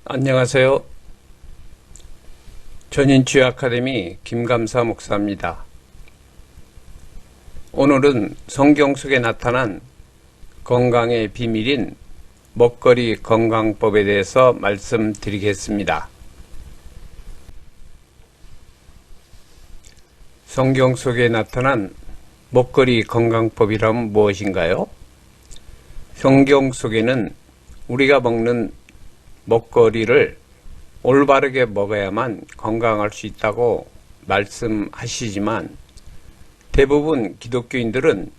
안녕하세요. 전인치유 아카데미 김감사 목사입니다. 오늘은 성경 속에 나타난 건강의 비밀인 먹거리 건강법에 대해서 말씀드리겠습니다. 성경 속에 나타난 먹거리 건강법이란 무엇인가요? 성경 속에는 우리가 먹는 먹거리를 올바르게 먹어야만 건강할 수 있다고 말씀하시지만 대부분 기독교인들은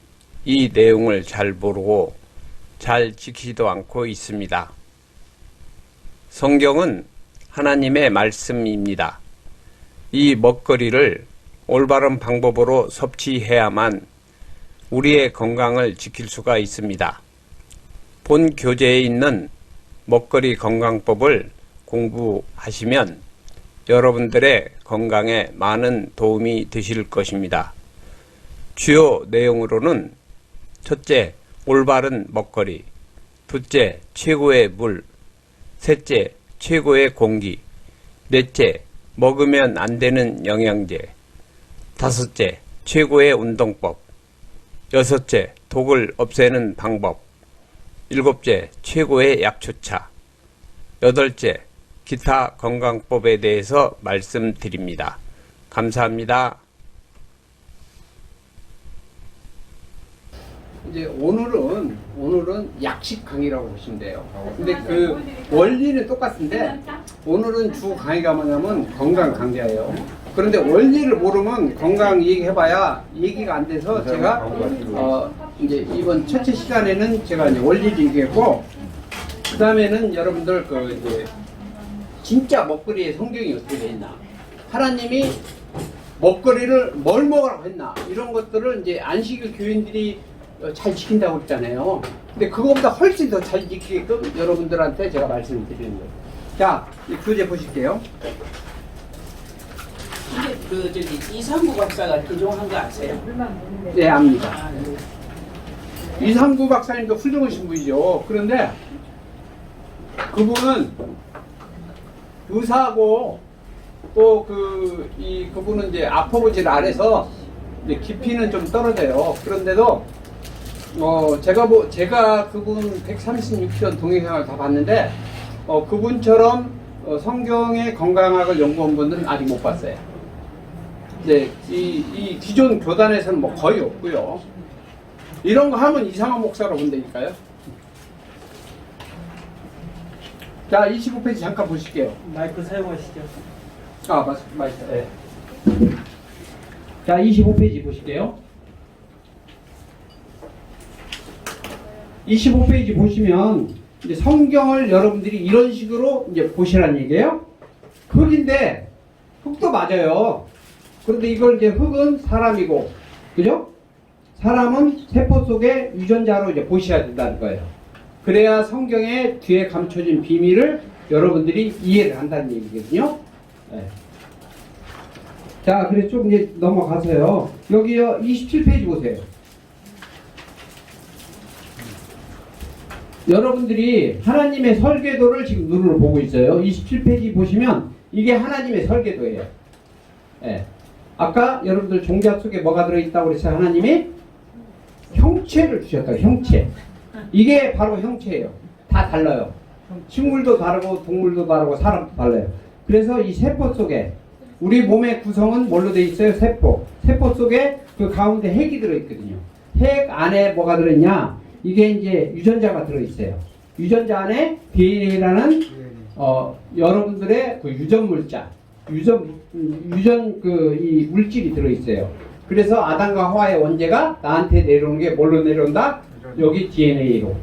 이 내용을 잘 모르고 잘 지키지도 않고 있습니다. 성경은 하나님의 말씀입니다. 이 먹거리를 올바른 방법으로 섭취해야만 우리의 건강을 지킬 수가 있습니다. 본 교재에 있는 먹거리 건강법을 공부하시면 여러분들의 건강에 많은 도움이 되실 것입니다. 주요 내용으로는 첫째, 올바른 먹거리, 둘째, 최고의 물, 셋째, 최고의 공기, 넷째, 먹으면 안 되는 영양제, 다섯째, 최고의 운동법, 여섯째, 독을 없애는 방법, 일곱째, 최고의 약초차, 여덟째, 기타 건강법에 대해서 말씀드립니다. 감사합니다. 이제 오늘은 약식 강의라고 보시면 돼요. 근데 그 원리는 똑같은데 오늘은 주 강의가 뭐냐면 건강 강좌예요. 그런데 원리를 모르면 건강 얘기해봐야 얘기가 안 돼서 제가 이제 이번 첫째 시간에는 제가 이제 원리를 얘기했고, 그 다음에는 여러분들 그 이제 진짜 먹거리의 성경이 어떻게 돼 있나, 하나님이 먹거리를 뭘 먹으라고 했나, 이런 것들을 이제 안식일 교인들이 잘 지킨다고 했잖아요. 근데 그거보다 훨씬 더 잘 지키게끔 여러분들한테 제가 말씀을 드리는 거예요. 자, 이 교재 보실게요. 이게 그 저기 이상구 박사가 개종한 거 아세요? 네, 압니다. 이상구 박사님도 훌륭하신 분이죠. 그런데 그분은 의사고 또 그분은 이제 아퍼보질 안 해서 이제 깊이는 좀 떨어져요. 그런데도 제가 그분 136편 동행생활 다 봤는데 그분처럼 성경의 건강학을 연구한 분은 아직 못 봤어요. 이제 이 기존 교단에서는 뭐 거의 없고요. 이런 거 하면 이상한 목사로 본다니까요. 자, 25페이지 잠깐 보실게요. 마이크 사용하시죠. 맞습니다. 네. 자, 25페이지 보실게요. 25페이지 보시면 이제 성경을 여러분들이 이런 식으로 이제 보시라는 얘기예요. 흙인데 흙도 맞아요. 그런데 이걸 이제 흙은 사람이고, 그죠? 사람은 세포 속의 유전자로 이제 보셔야 된다는 거예요. 그래야 성경의 뒤에 감춰진 비밀을 여러분들이 이해를 한다는 얘기거든요. 네. 자, 그래서 좀 이제 넘어가서요. 여기요, 27페이지 보세요. 여러분들이 하나님의 설계도를 지금 눈으로 보고 있어요. 27페이지 보시면 이게 하나님의 설계도예요. 네. 아까 여러분들 종자 속에 뭐가 들어있다고 그랬어요? 하나님이 형체를 주셨다. 형체. 이게 바로 형체예요. 다 달라요. 식물도 다르고 동물도 다르고 사람도 달라요. 그래서 이 세포 속에 우리 몸의 구성은 뭘로 되어 있어요? 세포. 세포 속에 그 가운데 핵이 들어있거든요. 핵 안에 뭐가 들어있냐? 이게 이제 유전자가 들어있어요. 유전자 안에 DNA라는 여러분들의 그 유전 물자, 이 물질이 들어있어요. 그래서 아담과 하와의 원죄가 나한테 내려오는 게 뭘로 내려온다? 여기 DNA로.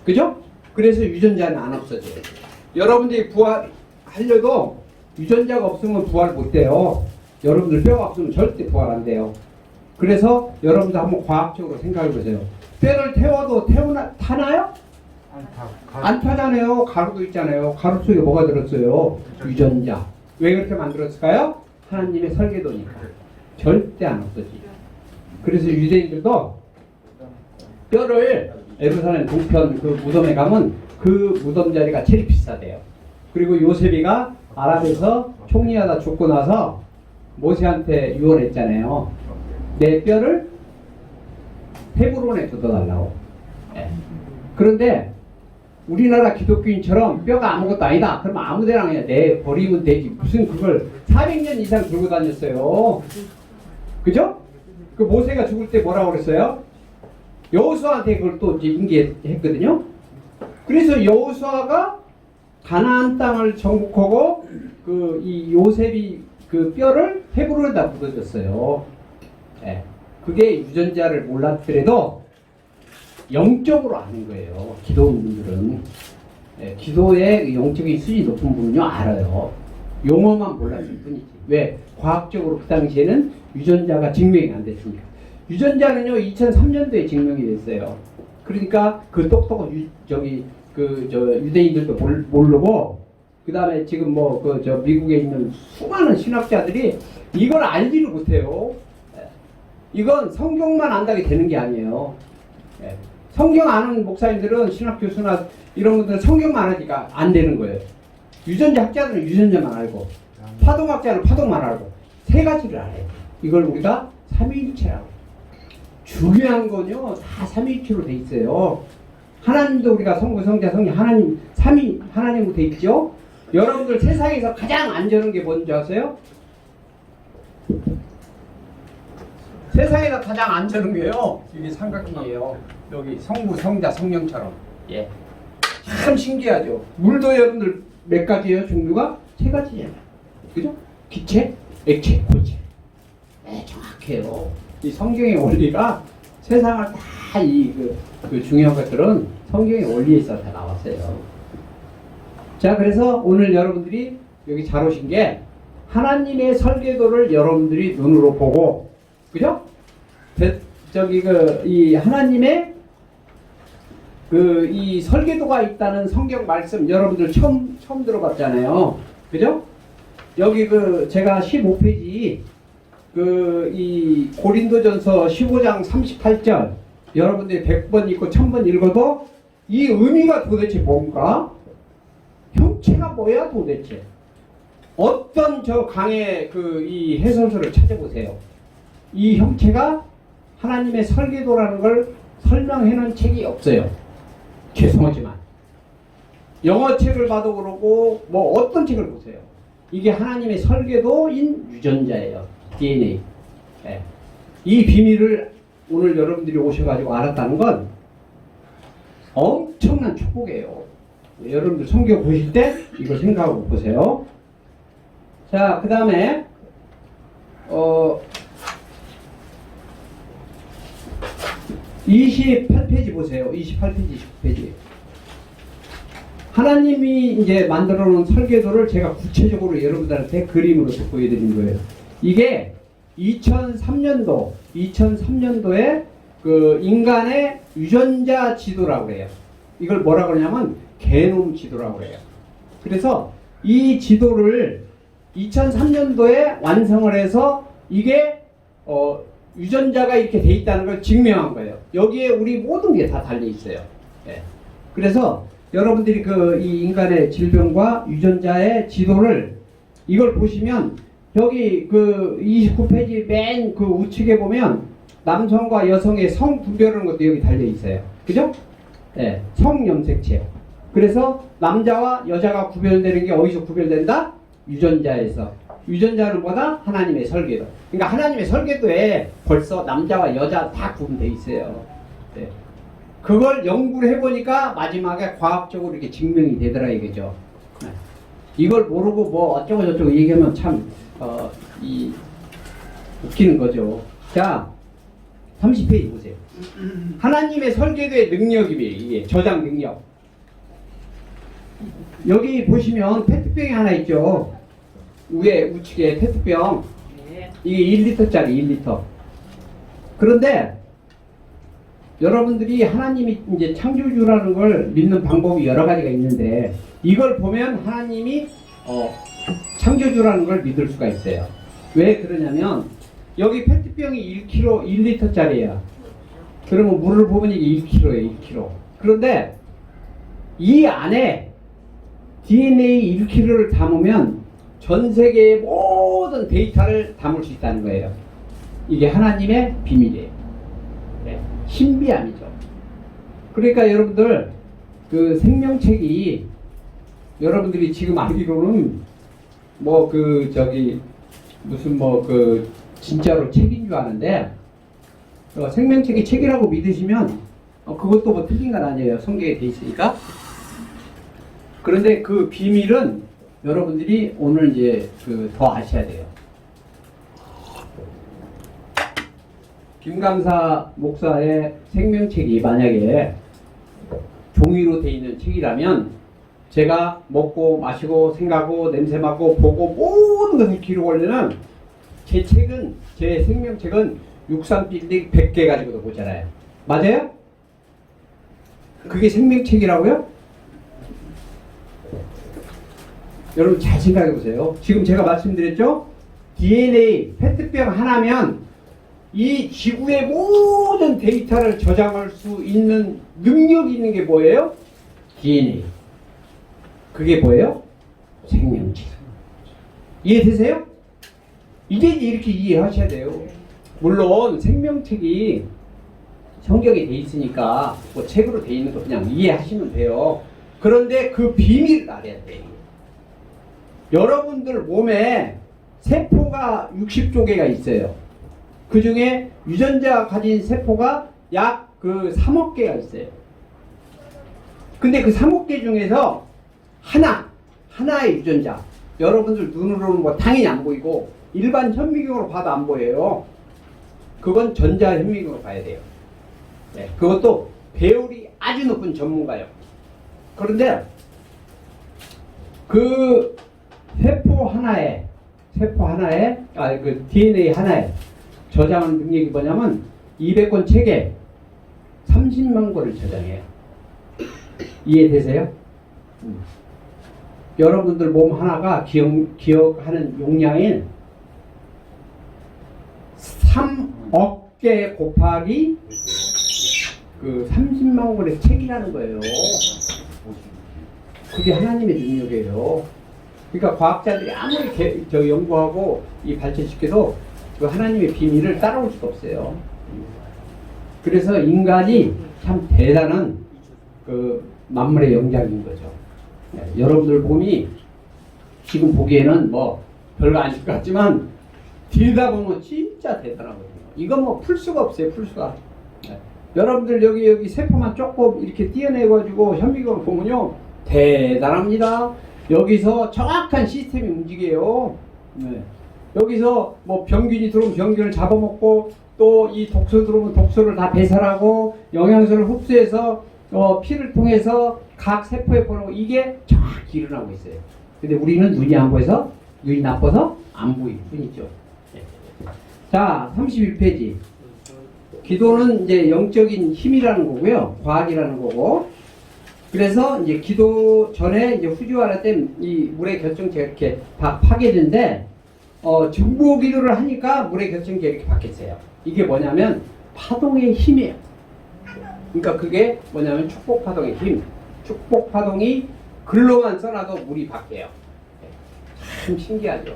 그죠? 그래서 유전자는 안 없어져요. 여러분들이 부활하려도 유전자가 없으면 부활 못 돼요. 여러분들 뼈가 없으면 절대 부활 안 돼요. 그래서 여러분들 한번 과학적으로 생각해 보세요. 뼈를 태워도 타나요? 안 타잖아요. 가루도 있잖아요. 가루 속에 뭐가 들었어요? 유전자. 왜 그렇게 만들었을까요? 하나님의 설계도니까. 절대 안 없어지죠. 그래서 유대인들도 뼈를 예루살렘 동편 그 무덤에 가면 그 무덤 자리가 제일 비싸대요. 그리고 요셉이가 아랍에서 총리하다 죽고 나서 모세한테 유언했잖아요. 내 뼈를 헤브론에 묻어달라고. 예. 그런데 우리나라 기독교인처럼 뼈가 아무것도 아니다. 그러면 아무데나 그냥 내 버리면 되지. 무슨 그걸 400년 이상 들고 다녔어요. 그죠? 그 모세가 죽을 때 뭐라고 그랬어요? 여호수아한테 그걸 또 이제 인계했거든요. 그래서 여호수아가 가나안 땅을 정복하고 그 이 요셉이 그 뼈를 헤브론에다 묻어줬어요. 예. 그게 유전자를 몰랐더라도 영적으로 아는 거예요. 기도원분들은. 예, 기도의 영적인 수준이 높은 분은요 알아요. 용어만 몰랐을 뿐이지. 왜? 과학적으로 그 당시에는 유전자가 증명이 안 됐으니까. 유전자는요 2003년도에 증명이 됐어요. 그러니까 그 똑똑한 유대인들도 모르고, 그 다음에 지금 뭐 미국에 있는 수많은 신학자들이 이걸 알지를 못해요. 예. 이건 성경만 안다게 되는 게 아니에요. 예. 성경 아는 목사님들은, 신학 교수나 이런 분들은 성경만 아니까 안 되는 거예요. 유전자 학자들은 유전자만 알고, 파동학자는 파동만 알고, 세 가지를 알아요. 이걸 우리가 삼위일체라고. 중요한 건요, 다 삼위일체로 돼 있어요. 하나님도 우리가 성부, 성자, 성령, 하나님, 삼위 하나님으로 돼 있죠. 여러분들 세상에서 가장 안 되는 게 뭔지 아세요? 세상에서 가장 안 되는 게요, 이게 삼각형이에요. 여기 성부, 성자, 성령처럼. 예. 참 신기하죠. 물도 여러분들 몇 가지예요? 종류가 세 가지예요. 그죠? 기체, 액체, 고체. 네, 정확해요. 이 성경의 원리가 세상을 다 그 중요한 것들은 성경의 원리에서 다 나왔어요. 자, 그래서 오늘 여러분들이 여기 잘 오신 게 하나님의 설계도를 여러분들이 눈으로 보고, 그죠? 이 하나님의 이 설계도가 있다는 성경 말씀 여러분들 처음 들어봤잖아요. 그죠? 여기 제가 15페이지 이 고린도전서 15장 38절 여러분들이 100번 읽고 1000번 읽어도 이 의미가 도대체 뭔가? 형체가 뭐야 도대체? 어떤 강의 이 해설서를 찾아보세요. 이 형체가 하나님의 설계도라는 걸 설명해 놓은 책이 없어요. 죄송하지만. 영어 책을 봐도 그러고 뭐 어떤 책을 보세요. 이게 하나님의 설계도인 유전자예요. DNA. 네. 이 비밀을 오늘 여러분들이 오셔가지고 알았다는 건 엄청난 축복이에요. 여러분들 성경 보실 때 이거 생각하고 보세요. 자, 그 다음에 28페이지 보세요. 28페이지, 29페이지. 하나님이 이제 만들어 놓은 설계도를 제가 구체적으로 여러분들한테 그림으로 보여드린 거예요. 이게 2003년도에 그 인간의 유전자 지도라고 해요. 이걸 뭐라 그러냐면 게놈 지도라고 해요. 그래서 이 지도를 2003년도에 완성을 해서 이게 유전자가 이렇게 돼 있다는 걸 증명한 거예요. 여기에 우리 모든 게 다 달려 있어요. 예. 그래서 여러분들이 이 인간의 질병과 유전자의 지도를 이걸 보시면 여기 29페이지 맨 우측에 보면 남성과 여성의 성 분별하는 것도 여기 달려 있어요. 그죠? 예. 성 염색체. 그래서 남자와 여자가 구별되는 게 어디서 구별된다? 유전자에서. 유전자는 뭐다? 하나님의 설계도. 그러니까 하나님의 설계도에 벌써 남자와 여자 다 구분되어 있어요. 네. 그걸 연구를 해보니까 마지막에 과학적으로 이렇게 증명이 되더라 이거죠. 네. 이걸 모르고 뭐 어쩌고 저쩌고 얘기하면 참 웃기는 거죠. 자, 30페이지 보세요. 하나님의 설계도의 능력이에요. 이게 저장 능력. 여기 보시면 페트병이 하나 있죠. 위에 우측에 페트병. 이게 1리터짜리 1리터. 그런데 여러분들이 하나님이 이제 창조주라는 걸 믿는 방법이 여러 가지가 있는데 이걸 보면 하나님이 창조주라는 걸 믿을 수가 있어요. 왜 그러냐면 여기 페트병이 1kg, 1리터짜리야. 그러면 물을 보면 이게 1kg예요, 1kg. 그런데 이 안에 DNA 1kg를 담으면 전 세계의 모든 데이터를 담을 수 있다는 거예요. 이게 하나님의 비밀이에요. 네, 신비함이죠. 그러니까 여러분들 그 생명책이 여러분들이 지금 알기로는 뭐 그 저기 무슨 뭐 그 진짜로 책인 줄 아는데 생명책이 책이라고 믿으시면 그것도 뭐 틀린 건 아니에요. 성경에 돼 있으니까. 그런데 그 비밀은 여러분들이 오늘 이제 그 더 아셔야 돼요. 김감사 목사의 생명책이 만약에 종이로 돼 있는 책이라면 제가 먹고 마시고 생각하고 냄새 맡고 보고 모든 것을 기록 올리는 제 책은, 제 생명책은 63빌딩 100개 가지고도 보잖아요. 맞아요? 그게 생명책이라고요? 여러분 잘 생각해 보세요. 지금 제가 말씀드렸죠? DNA, 페트병 하나면 이 지구의 모든 데이터를 저장할 수 있는 능력이 있는 게 뭐예요? DNA. 그게 뭐예요? 생명체. 이해되세요? 이제 이렇게 이해하셔야 돼요. 물론 생명책이 성경에 돼 있으니까 뭐 책으로 돼 있는 거 그냥 이해하시면 돼요. 그런데 그 비밀을 알아야 돼요. 여러분들 몸에 세포가 60조 개가 있어요. 그 중에 유전자가 가진 세포가 약 그 3억 개가 있어요. 근데 그 3억 개 중에서 하나의 유전자, 여러분들 눈으로는 뭐 당연히 안 보이고 일반 현미경으로 봐도 안 보여요. 그건 전자현미경으로 봐야 돼요. 네, 그것도 배율이 아주 높은 전문가요. 그런데 그 세포 하나에 그 DNA 하나에 저장하는 능력이 뭐냐면 200권 책에 30만 권을 저장해요. 이해되세요? 여러분들 몸 하나가 기억하는 용량인 3억 개 곱하기 그 30만 권의 책이라는 거예요. 그게 하나님의 능력이에요. 그러니까 과학자들이 아무리 연구하고 이 발전시켜도 그 하나님의 비밀을 따라올 수가 없어요. 그래서 인간이 참 대단한 그 만물의 영장인 거죠. 네, 여러분들 몸이 지금 보기에는 뭐 별거 아닐 것 같지만 들여다보면 진짜 대단하거든요. 이건 뭐 풀 수가 없어요. 풀 수가. 네. 여러분들 여기 세포만 조금 이렇게 띄어내가지고 현미경을 보면요 대단합니다. 여기서 정확한 시스템이 움직여요. 네. 여기서 뭐 병균이 들어오면 병균을 잡아먹고 또 이 독소 들어오면 독소를 다 배설하고 영양소를 흡수해서 피를 통해서 각 세포에 보내고 이게 정확히 일어나고 있어요. 근데 우리는 눈이 안 보여서 눈이 나빠서 안 보일 뿐이죠. 네. 자, 31페이지. 기도는 이제 영적인 힘이라는 거고요. 과학이라는 거고. 그래서 이제 기도 전에 이제 후지와라 때 이 물의 결정체가 이렇게 다 파괴된데 중보 기도를 하니까 물의 결정체가 이렇게 바뀌었어요. 이게 뭐냐면 파동의 힘이에요. 그러니까 그게 뭐냐면 축복 파동의 힘. 축복 파동이 글로만 써놔도 물이 바뀌어요. 참 신기하죠.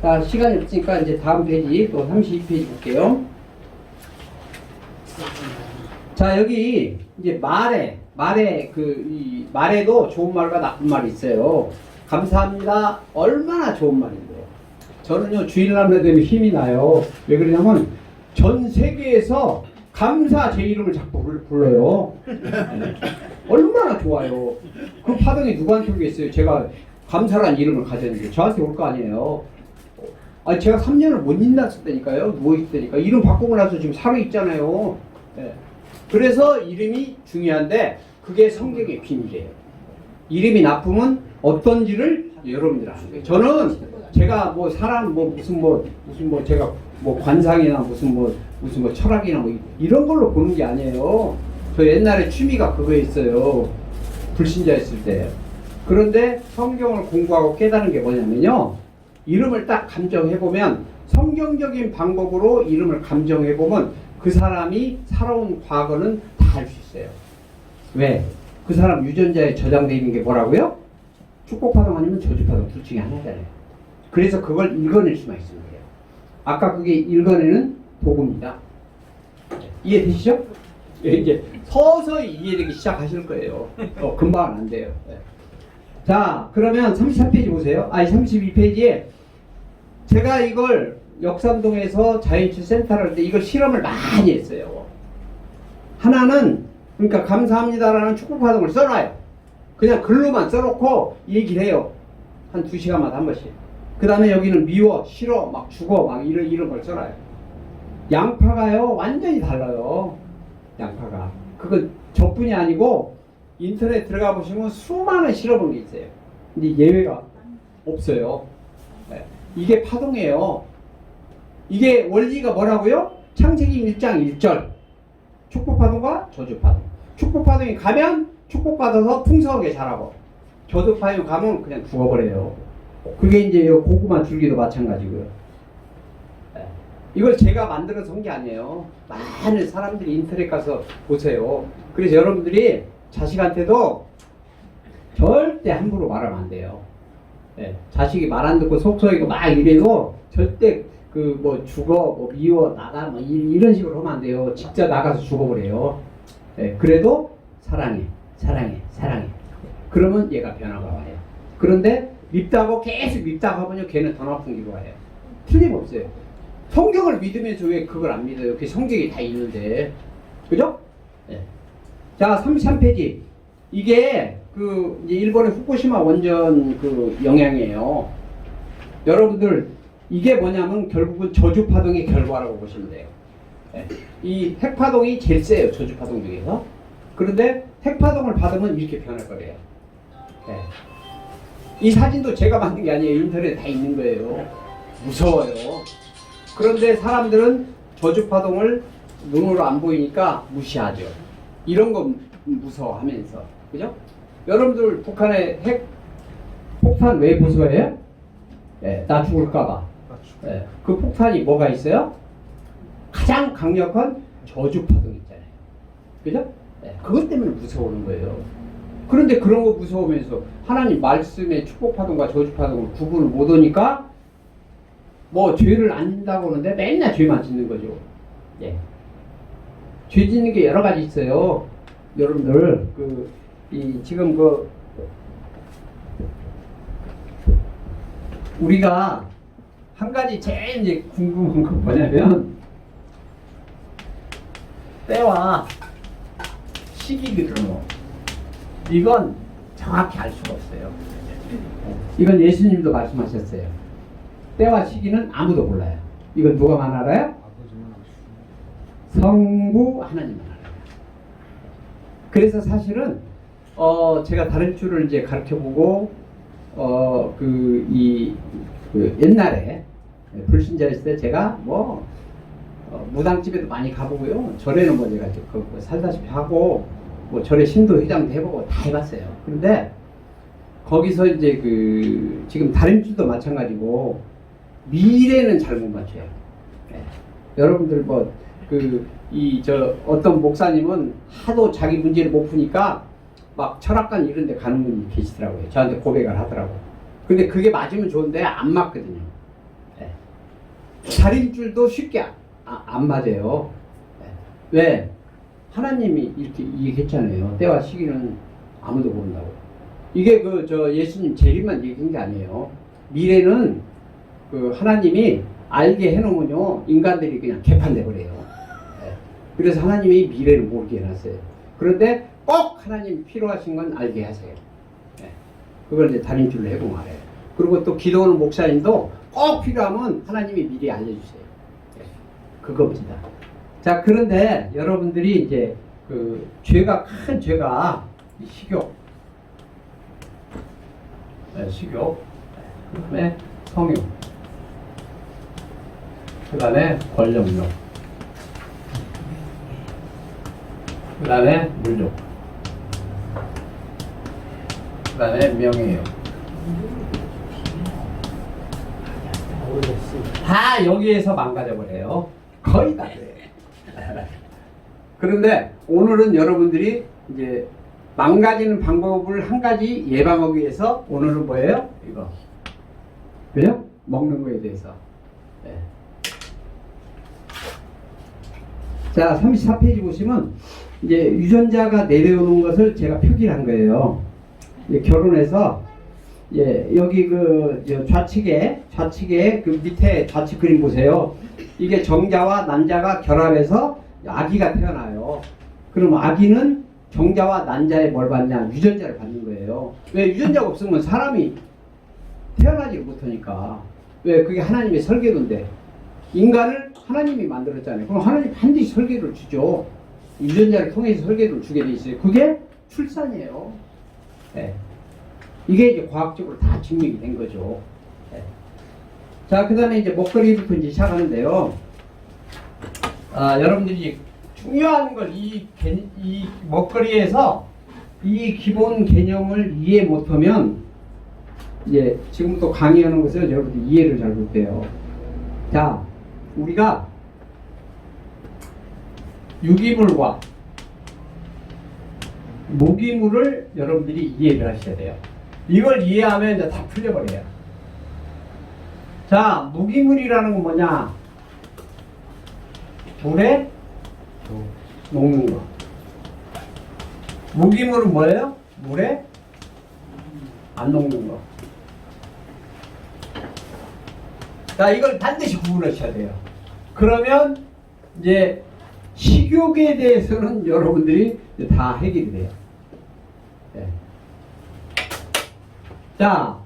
자, 시간이 없으니까 이제 다음 페이지 또 32페이지 볼게요. 자, 여기 이제 말에도 좋은 말과 나쁜 말이 있어요. 감사합니다. 얼마나 좋은 말인데요. 저는요, 주일날 되면 힘이 나요. 왜 그러냐면, 전 세계에서 감사 제 이름을 자꾸 불러요. 얼마나 좋아요. 그 파동이 누구한테 오겠어요? 제가 감사란 이름을 가졌는데, 저한테 올 거 아니에요. 아니, 제가 3년을 못 일났었다니까요. 누워있다니까. 이름 바꾸고 나서 지금 살아있잖아요. 네. 그래서 이름이 중요한데 그게 성경의 비밀이에요. 이름이 나쁘면 어떤지를 여러분들 아는 거예요. 저는 제가 뭐 사람 무슨 제가 뭐 관상이나 무슨 뭐 철학이나 뭐 이런 걸로 보는 게 아니에요. 저 옛날에 취미가 그거였어요. 불신자였을 때. 그런데 성경을 공부하고 깨달은 게 뭐냐면요. 이름을 딱 감정해보면 성경적인 방법으로 이름을 감정해보면 그 사람이 살아온 과거는 다 알 수 있어요. 왜? 그 사람 유전자에 저장되어 있는 게 뭐라고요? 축복파동 아니면 저주파동 둘 중에 하나잖아요. 그래서 그걸 읽어낼 수만 있으면 돼요. 아까 그게 읽어내는 도구입니다. 이해되시죠? 이제 서서히 이해되기 시작하실 거예요. 금방 안 돼요. 네. 자, 그러면 33페이지 보세요. 아니, 32페이지에 제가 이걸 역삼동에서 자연치유센터를 할 때 이걸 실험을 많이 했어요. 하나는, 그러니까 감사합니다라는 축복파동을 써놔요. 그냥 글로만 써놓고 얘기를 해요. 한 2시간마다 한 번씩. 그 다음에 여기는 미워, 싫어, 막 죽어, 막 이런 걸 써놔요. 양파가요, 완전히 달라요. 양파가. 그건 저뿐이 아니고 인터넷 들어가 보시면 수많은 실험을 게 있어요. 근데 예외가 없어요. 네. 이게 파동이에요. 이게 원리가 뭐라고요? 창세기 1장 1절. 축복파동과 저주파동. 축복파동이 가면 축복받아서 풍성하게 자라고, 저주파동이 가면 그냥 죽어버려요. 그게 이제 고구마 줄기도 마찬가지고요. 네. 이걸 제가 만들어서 한 게 아니에요. 많은 사람들이 인터넷 가서 보세요. 그래서 여러분들이 자식한테도 절대 함부로 말하면 안 돼요. 네. 자식이 말 안 듣고 속썩이고 막 이래도 절대 그 뭐 죽어, 뭐 미워, 나가, 뭐 이런 식으로 하면 안 돼요. 직접 나가서 죽어버려요. 네. 그래도 사랑해, 사랑해, 사랑해. 그러면 얘가 변화가 와요. 그런데 밉다고 계속 밉다고 하면요, 걔는 더 나쁜 길로 와요. 틀림없어요. 성경을 믿으면서 왜 그걸 안 믿어요? 그 성경이 다 있는데. 그죠? 네. 자, 33페이지. 이게 그 이제 일본의 후쿠시마 원전 그 영향이에요. 여러분들, 이게 뭐냐면 결국은 저주파동의 결과라고 보시면 돼요. 네. 이 핵파동이 제일 세요, 저주파동 중에서. 그런데 핵파동을 받으면 이렇게 변할 거예요. 네. 이 사진도 제가 만든 게 아니에요. 인터넷에 다 있는 거예요. 무서워요. 그런데 사람들은 저주파동을 눈으로 안 보이니까 무시하죠. 이런 거 무서워하면서. 그죠? 여러분들 북한의 핵 폭탄 왜 무서워해요? 네, 나 죽을까봐. 네, 그 폭탄이 뭐가 있어요? 가장 강력한 저주파동 있잖아요. 그죠? 네, 그것 때문에 무서워하는 거예요. 그런데 그런 거 무서우면서 하나님 말씀의 축복파동과 저주파동을 구분을 못 하니까 뭐 죄를 안 짓는다고 하는데 맨날 죄만 짓는 거죠. 예. 죄 짓는 게 여러 가지 있어요. 여러분들 지금 우리가 한 가지 제일 이제 궁금한 건 뭐냐면 때와 시기거든요. 이건 정확히 알 수가 없어요. 이건 예수님도 말씀하셨어요. 때와 시기는 아무도 몰라요. 이건 누가만 알아요? 성부 하나님만 알아요. 그래서 사실은 제가 다른 줄을 이제 가르쳐보고 옛날에 불신자였을 때 제가 무당집에도 많이 가보고요. 절에는 뭐 제가 살다시피 하고 뭐 절에 신도 회장도 해보고 다 해봤어요. 그런데 거기서 이제 지금 다른 줄도 마찬가지고 미래는 잘 못 맞춰요. 네. 여러분들 어떤 목사님은 하도 자기 문제를 못 푸니까 막 철학관 이런 데 가는 분이 계시더라고요. 저한테 고백을 하더라고요. 근데 그게 맞으면 좋은데 안 맞거든요. 네. 달인줄도 쉽게 안 맞아요. 네. 왜? 하나님이 이렇게 얘기했잖아요. 때와 시기는 아무도 모른다고. 이게 예수님 재림만 얘기한 게 아니에요. 미래는 하나님이 알게 해놓으면요, 인간들이 그냥 개판돼 버려요. 네. 그래서 하나님이 미래를 모르게 해놨어요. 그런데 꼭 하나님 필요하신 건 알게 하세요. 네. 그걸 이제 달인줄로 해보면 알아요. 그리고 또 기도하는 목사님도 꼭 필요하면 하나님이 미리 알려주세요. 네. 그겁니다. 자, 그런데 여러분들이 이제 큰 죄가 식욕, 네, 식욕, 그 다음에 성욕, 그 다음에 권력욕, 그 다음에 물욕, 그 다음에 명예욕. 다 여기에서 망가져버려요. 거의 다 그래요. 그런데 오늘은 여러분들이 이제 망가지는 방법을 한 가지 예방하기 위해서 오늘은 뭐예요? 이거. 그죠? 먹는 거에 대해서. 네. 자, 34페이지 보시면 이제 유전자가 내려오는 것을 제가 표기를 한 거예요. 이제 결혼해서 여기 좌측에 그 밑에 좌측 그림 보세요. 이게 정자와 난자가 결합해서 아기가 태어나요. 그럼 아기는 정자와 난자에 뭘 받냐? 유전자를 받는 거예요. 왜? 유전자가 없으면 사람이 태어나지 못하니까. 왜? 그게 하나님의 설계도인데. 인간을 하나님이 만들었잖아요. 그럼 하나님 반드시 설계도를 주죠. 유전자를 통해서 설계도를 주게 돼 있어요. 그게 출산이에요. 네. 이게 이제 과학적으로 다 증명이 된 거죠. 네. 자, 그 다음에 이제 먹거리부터 이제 시작하는데요. 여러분들이 중요한 걸 이 먹거리에서 이 기본 개념을 이해 못하면 이제 지금부터 강의하는 것을 여러분들 이해를 잘 못해요. 자, 우리가 유기물과 무기물을 여러분들이 이해를 하셔야 돼요. 이걸 이해하면 이제 다 풀려버려요. 자, 무기물이라는 건 뭐냐? 물에 녹는 거. 무기물은 뭐예요? 물에 안 녹는 거. 자, 이걸 반드시 구분하셔야 돼요. 그러면 이제 식욕에 대해서는 여러분들이 이제 다 해결이 돼요. 네. 자,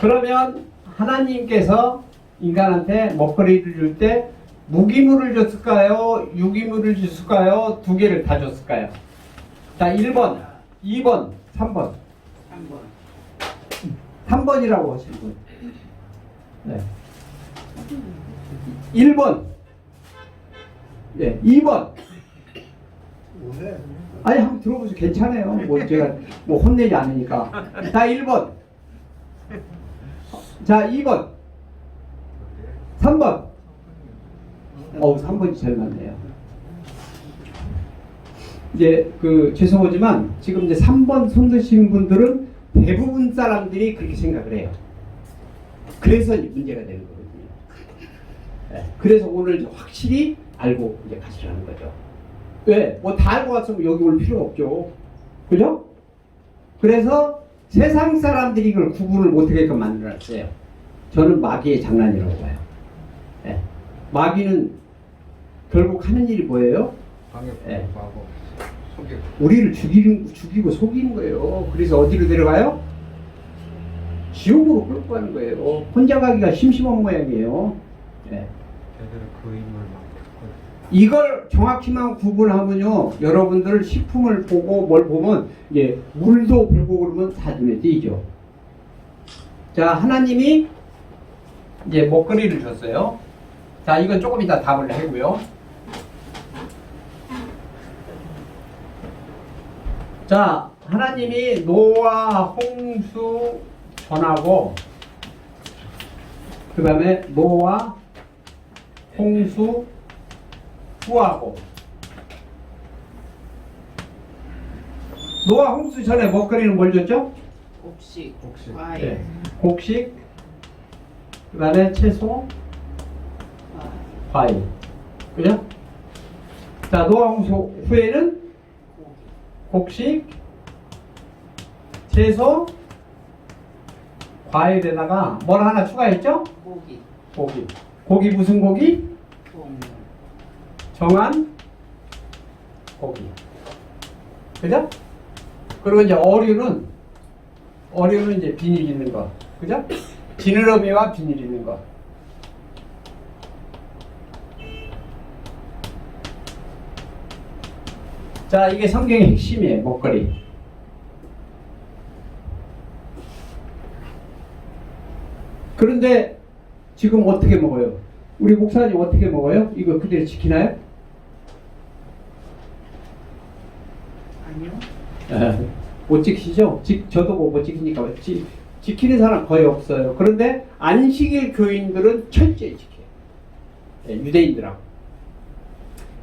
그러면 하나님께서 인간한테 먹거리를 줄 때 무기물을 줬을까요? 유기물을 줬을까요? 두 개를 다 줬을까요? 자, 1번, 2번, 3번. 3번이라고 하시는 분. 네. 1번. 네, 2번. 아니, 한번 들어보세요. 괜찮아요. 뭐 제가 뭐 혼내지 않으니까. 자, 1번. 자, 2번. 3번. 3번이 제일 많네요. 이제 죄송하지만 지금 이제 3번 손 드신 분들은 대부분 사람들이 그렇게 생각을 해요. 그래서 이제 문제가 되는 거거든요. 네. 그래서 오늘 확실히 알고 이제 가시라는 거죠. 왜? 뭐 다 알고 왔으면 여기 올 필요가 없죠. 그죠? 그래서 세상 사람들이 이걸 구분을 못하게끔 만들어놨어요. 저는 마귀의 장난이라고 봐요. 네. 마귀는 결국 하는 일이 뭐예요? 네. 우리를 죽이고 속이는 거예요. 그래서 어디로 데려가요? 지옥으로 끌고 가는 거예요. 혼자 가기가 심심한 모양이에요. 네. 이걸 정확히만 구분하면요, 여러분들 식품을 보고 뭘 보면 이제 물도 보고 그러면 다 눈에 띄죠. 자, 하나님이 이제 먹거리를 줬어요. 자, 이건 조금 이따 답을 하고요. 자, 하나님이 노아, 홍수 전하고, 그 다음에 노아, 홍수 후하고. 노아, 홍수 전에 먹거리는 뭘 줬죠? 곡식, 과일. 네. 곡식, 그 다음에 채소, 과일. 그죠? 자, 노아, 홍수 후에는 곡식, 채소, 과일에다가 뭘 하나 추가했죠? 고기. 고기 무슨 고기? 정한 고기. 그죠? 그리고 이제 어류는 이제 비닐 있는 거. 그죠? 지느러미와 비닐 있는 거. 자, 이게 성경의 핵심이에요. 먹거리. 그런데 지금 어떻게 먹어요? 우리 목사님 어떻게 먹어요? 이거 그대로 지키나요? 아니요. 못 지키시죠? 저도 못 지키니까 지키는 사람 거의 없어요. 그런데 안식일 교인들은 철저히 지켜요. 네, 유대인들하고.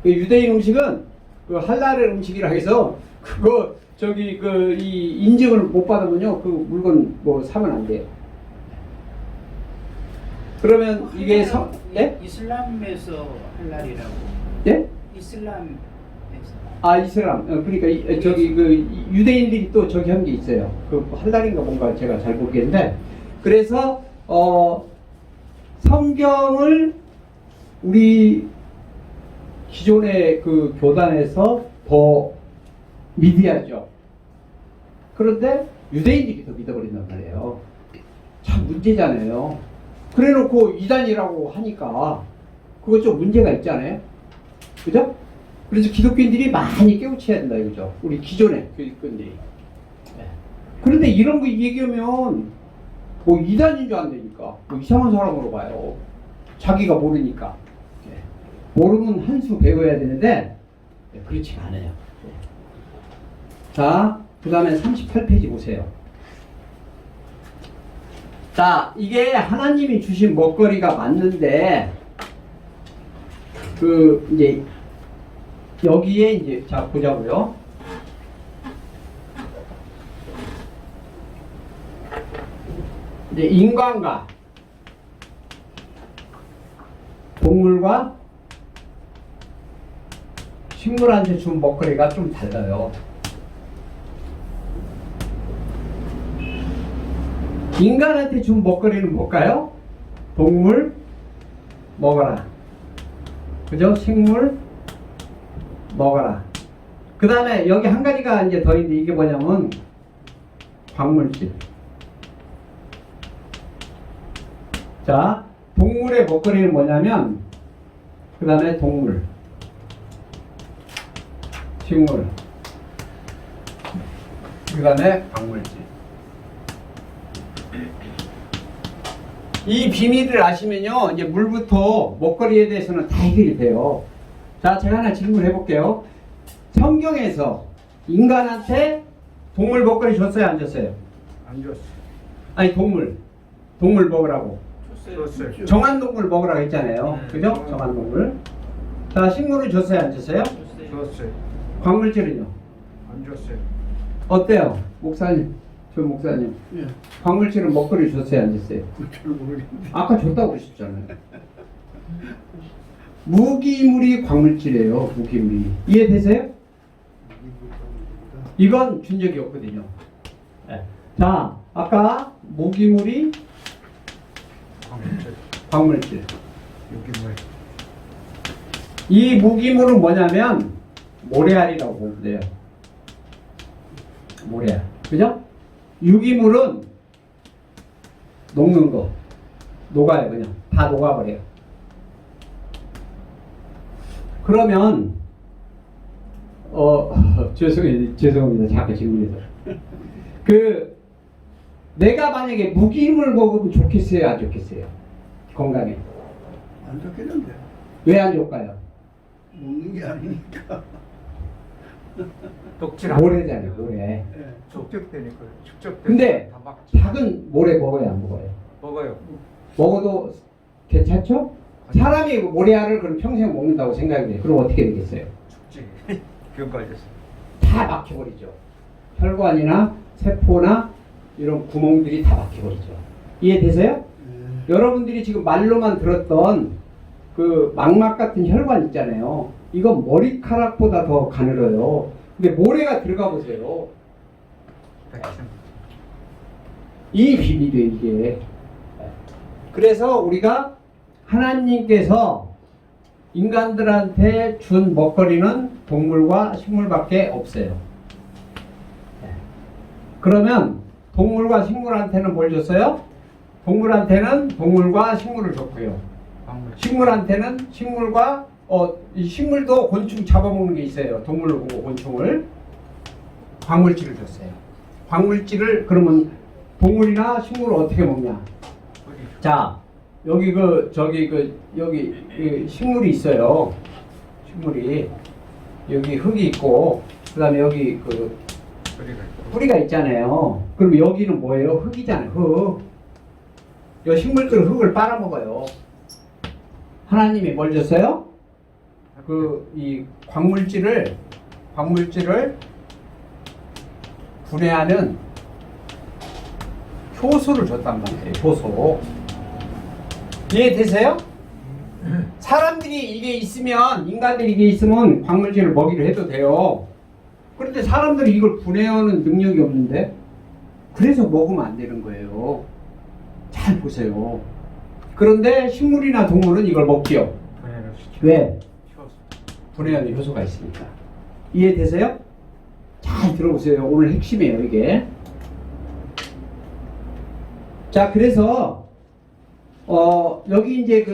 그 유대인 음식은 그 할랄의 음식이라 해서 그거 저기 그 이 인증을 못 받으면요 그 물건 뭐 사면 안 돼요. 그러면 이게 예? 이슬람에서 할랄이라고. 예? 이슬람에서. 아 이슬람 그러니까 저기 그 유대인들이 또 저기 한 게 있어요. 그 할랄인가 뭔가 제가 잘 모르겠는데 그래서 성경을 우리 기존의 그 교단에서 더 믿어야죠. 그런데 유대인들이 더 믿어버린단 말이에요. 참 문제잖아요. 그래놓고 이단이라고 하니까 그거 좀 문제가 있잖아요. 그죠? 그래서 기독교인들이 많이 깨우쳐야 된다 이거죠. 우리 기존의 기독교인들이. 네. 그런데 이런 거 얘기하면 뭐 이단인 줄 안되니까 뭐 이상한 사람으로 봐요. 자기가 모르니까. 네. 모르면 한 수 배워야 되는데 네, 그렇지 않아요. 네. 자, 그 다음에 38페이지 보세요. 자, 이게 하나님이 주신 먹거리가 맞는데 그 이제 여기에 이제 자 보자고요. 이제 인간과 동물과 식물한테 준 먹거리가 좀 달라요. 인간한테 준 먹거리는 뭘까요? 동물 먹어라. 그죠? 식물 먹어라. 그 다음에 여기 한 가지가 이제 더 있는데 이게 뭐냐면 광물질. 자, 동물의 먹거리는 뭐냐면 그 다음에 동물, 식물, 그 다음에 광물질. 이 비밀을 아시면요, 이제 물부터 먹거리에 대해서는 다 해결이 돼요. 자, 제가 하나 질문해 볼게요. 성경에서 인간한테 동물 먹거리 줬어요, 안 줬어요? 안 줬어. 아니, 동물 먹으라고. 줬어요. 정한 동물 먹으라고 했잖아요. 네, 그죠? 정한 동물. 자, 식물은 줬어요, 안 줬어요? 줬어요. 광물질은요? 안 줬어요. 어때요? 목사님, 저 목사님. 예. 광물질은 먹거리 줬어요, 안 줬어요? 잘 모르겠는데. 아까 줬다고 그러셨잖아요. 무기물이 광물질이에요. 무기물이. 이해되세요? 이건 준 적이 없거든요. 네. 자, 아까 무기물이 광물질. 여기 뭐야? 이 무기물은 뭐냐면 모래알이라고 보면 돼요. 모래알. 그죠? 유기물은 녹는 거. 녹아요, 그냥. 다 녹아버려요. 그러면 죄송합니다. 잠깐 질문해서. 내가 만약에 무기물 먹으면 좋겠어요, 안 좋겠어요? 건강에. 안 좋겠는데. 왜 안 좋을까요? 먹는 게 아니니까. 모래잖아요, 모래. 예. 축적되니까요. 축적되니까. 근데 다 막. 닭은 모래 먹어요, 안 먹어요? 먹어요. 먹어도 괜찮죠? 사람이 모래알을 그럼 평생 먹는다고 생각이 돼요. 그럼 어떻게 되겠어요? 축지. 교과에서. 다 막혀버리죠. 혈관이나 세포나 이런 구멍들이 다 막혀버리죠. 이해되세요? 여러분들이 지금 말로만 들었던 그 망막 같은 혈관 있잖아요. 이건 머리카락보다 더 가늘어요. 근데 모래가 들어가 보세요. 이 비밀이에요, 이게. 그래서 우리가 하나님께서 인간들한테 준 먹거리는 동물과 식물밖에 없어요. 그러면 동물과 식물한테는 뭘 줬어요? 동물한테는 동물과 식물을 줬고요. 식물한테는 식물과 이 식물도 곤충 잡아먹는 게 있어요. 동물을 보고 곤충을. 광물질을 줬어요. 광물질을 그러면 동물이나 식물을 어떻게 먹냐? 자, 여기 여기 식물이 있어요. 식물이 여기 흙이 있고 그다음에 여기 뿌리가 있잖아요. 그럼 여기는 뭐예요? 흙이잖아요. 흙. 이 식물들은 흙을 빨아먹어요. 하나님이 뭘 줬어요? 이 광물질을 광물질을 분해하는 효소를 줬단 말이에요. 효소. 이해되세요? 사람들이 이게 있으면, 인간들이 이게 있으면 광물질을 먹이를 해도 돼요. 그런데 사람들이 이걸 분해하는 능력이 없는데, 그래서 먹으면 안 되는 거예요. 잘 보세요. 그런데 식물이나 동물은 이걸 먹지요. 왜? 분해하는 효소가 있으니까. 이해되세요? 잘 들어보세요. 오늘 핵심이에요, 이게. 자, 그래서 여기 이제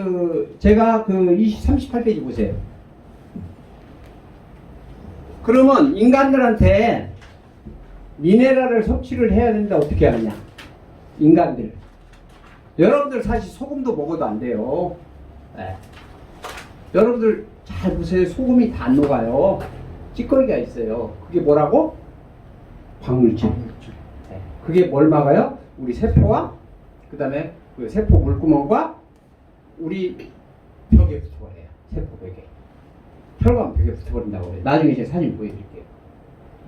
제가 38페이지 보세요. 그러면 인간들한테 미네랄을 섭취를 해야 되는데 어떻게 하느냐? 인간들. 여러분들 사실 소금도 먹어도 안 돼요. 네. 여러분들 잘 보세요. 소금이 다 안 녹아요. 찌꺼기가 있어요. 그게 뭐라고? 광물질. 네. 그게 뭘 막아요? 우리 세포와 그 다음에 그 세포 물구멍과 우리 벽에 붙어버려요. 세포 벽에. 혈관 벽에 붙어버린다고 해요. 나중에 제 사진 보여드릴게요.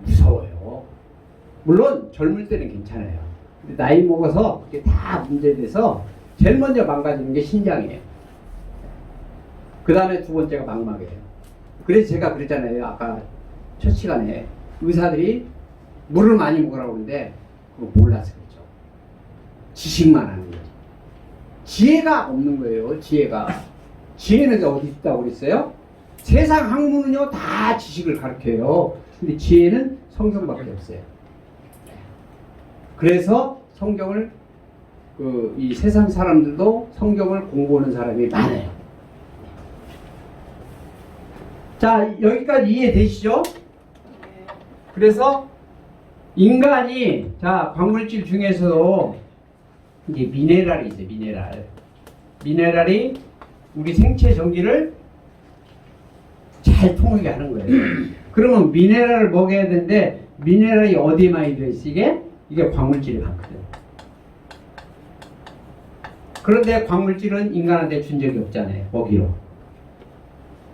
무서워요. 물론 젊을 때는 괜찮아요. 근데 나이 먹어서 그게 다 문제돼서 제일 먼저 망가지는 게 신장이에요. 그 다음에 두 번째가 망막이에요. 그래서 제가 그랬잖아요. 아까 첫 시간에 의사들이 물을 많이 먹으라고 하는데 그거 몰라서 그렇죠. 지식만 하는 거죠. 지혜가 없는 거예요. 지혜가. 지혜는 어디 있다고 그랬어요? 세상 학문은요 다 지식을 가르쳐요. 근데 지혜는 성경밖에 없어요. 그래서 성경을 이 세상 사람들도 성경을 공부하는 사람이 많아요. 자, 여기까지 이해되시죠? 그래서 인간이 광물질 중에서도 이제 미네랄이 있어요. 미네랄이 우리 생체 전기를 잘 통하게 하는 거예요. 그러면 미네랄을 먹여야 되는데 미네랄이 어디에 많이 들어있어? 이게 광물질이 많거든. 그런데 광물질은 인간한테 준 적이 없잖아요. 먹이로.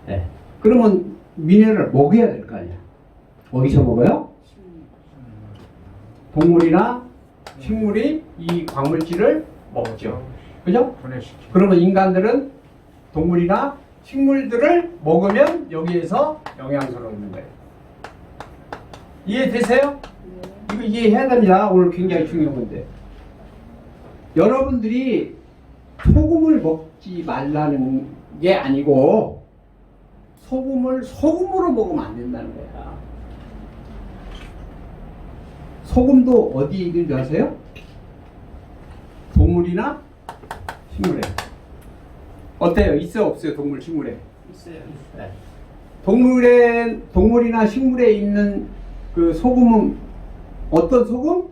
네. 그러면 미네랄을 먹여야 될 거 아니야. 어디서 먹어요? 동물이나 식물이 이 광물질을 먹죠. 그죠? 그러면 인간들은 동물이나 식물들을 먹으면 여기에서 영양소를 얻는 거예요. 이해되세요? 이거 이해해야 됩니다. 오늘 굉장히 중요한 건데. 여러분들이 소금을 먹지 말라는 게 아니고 소금을 소금으로 먹으면 안 된다는 거야. 소금도 어디에 있는 줄 아세요? 동물이나 식물에. 어때요? 있어요? 없어요? 동물, 식물에? 있어요. 네. 동물이나 식물에 있는 그 소금은 어떤 소금?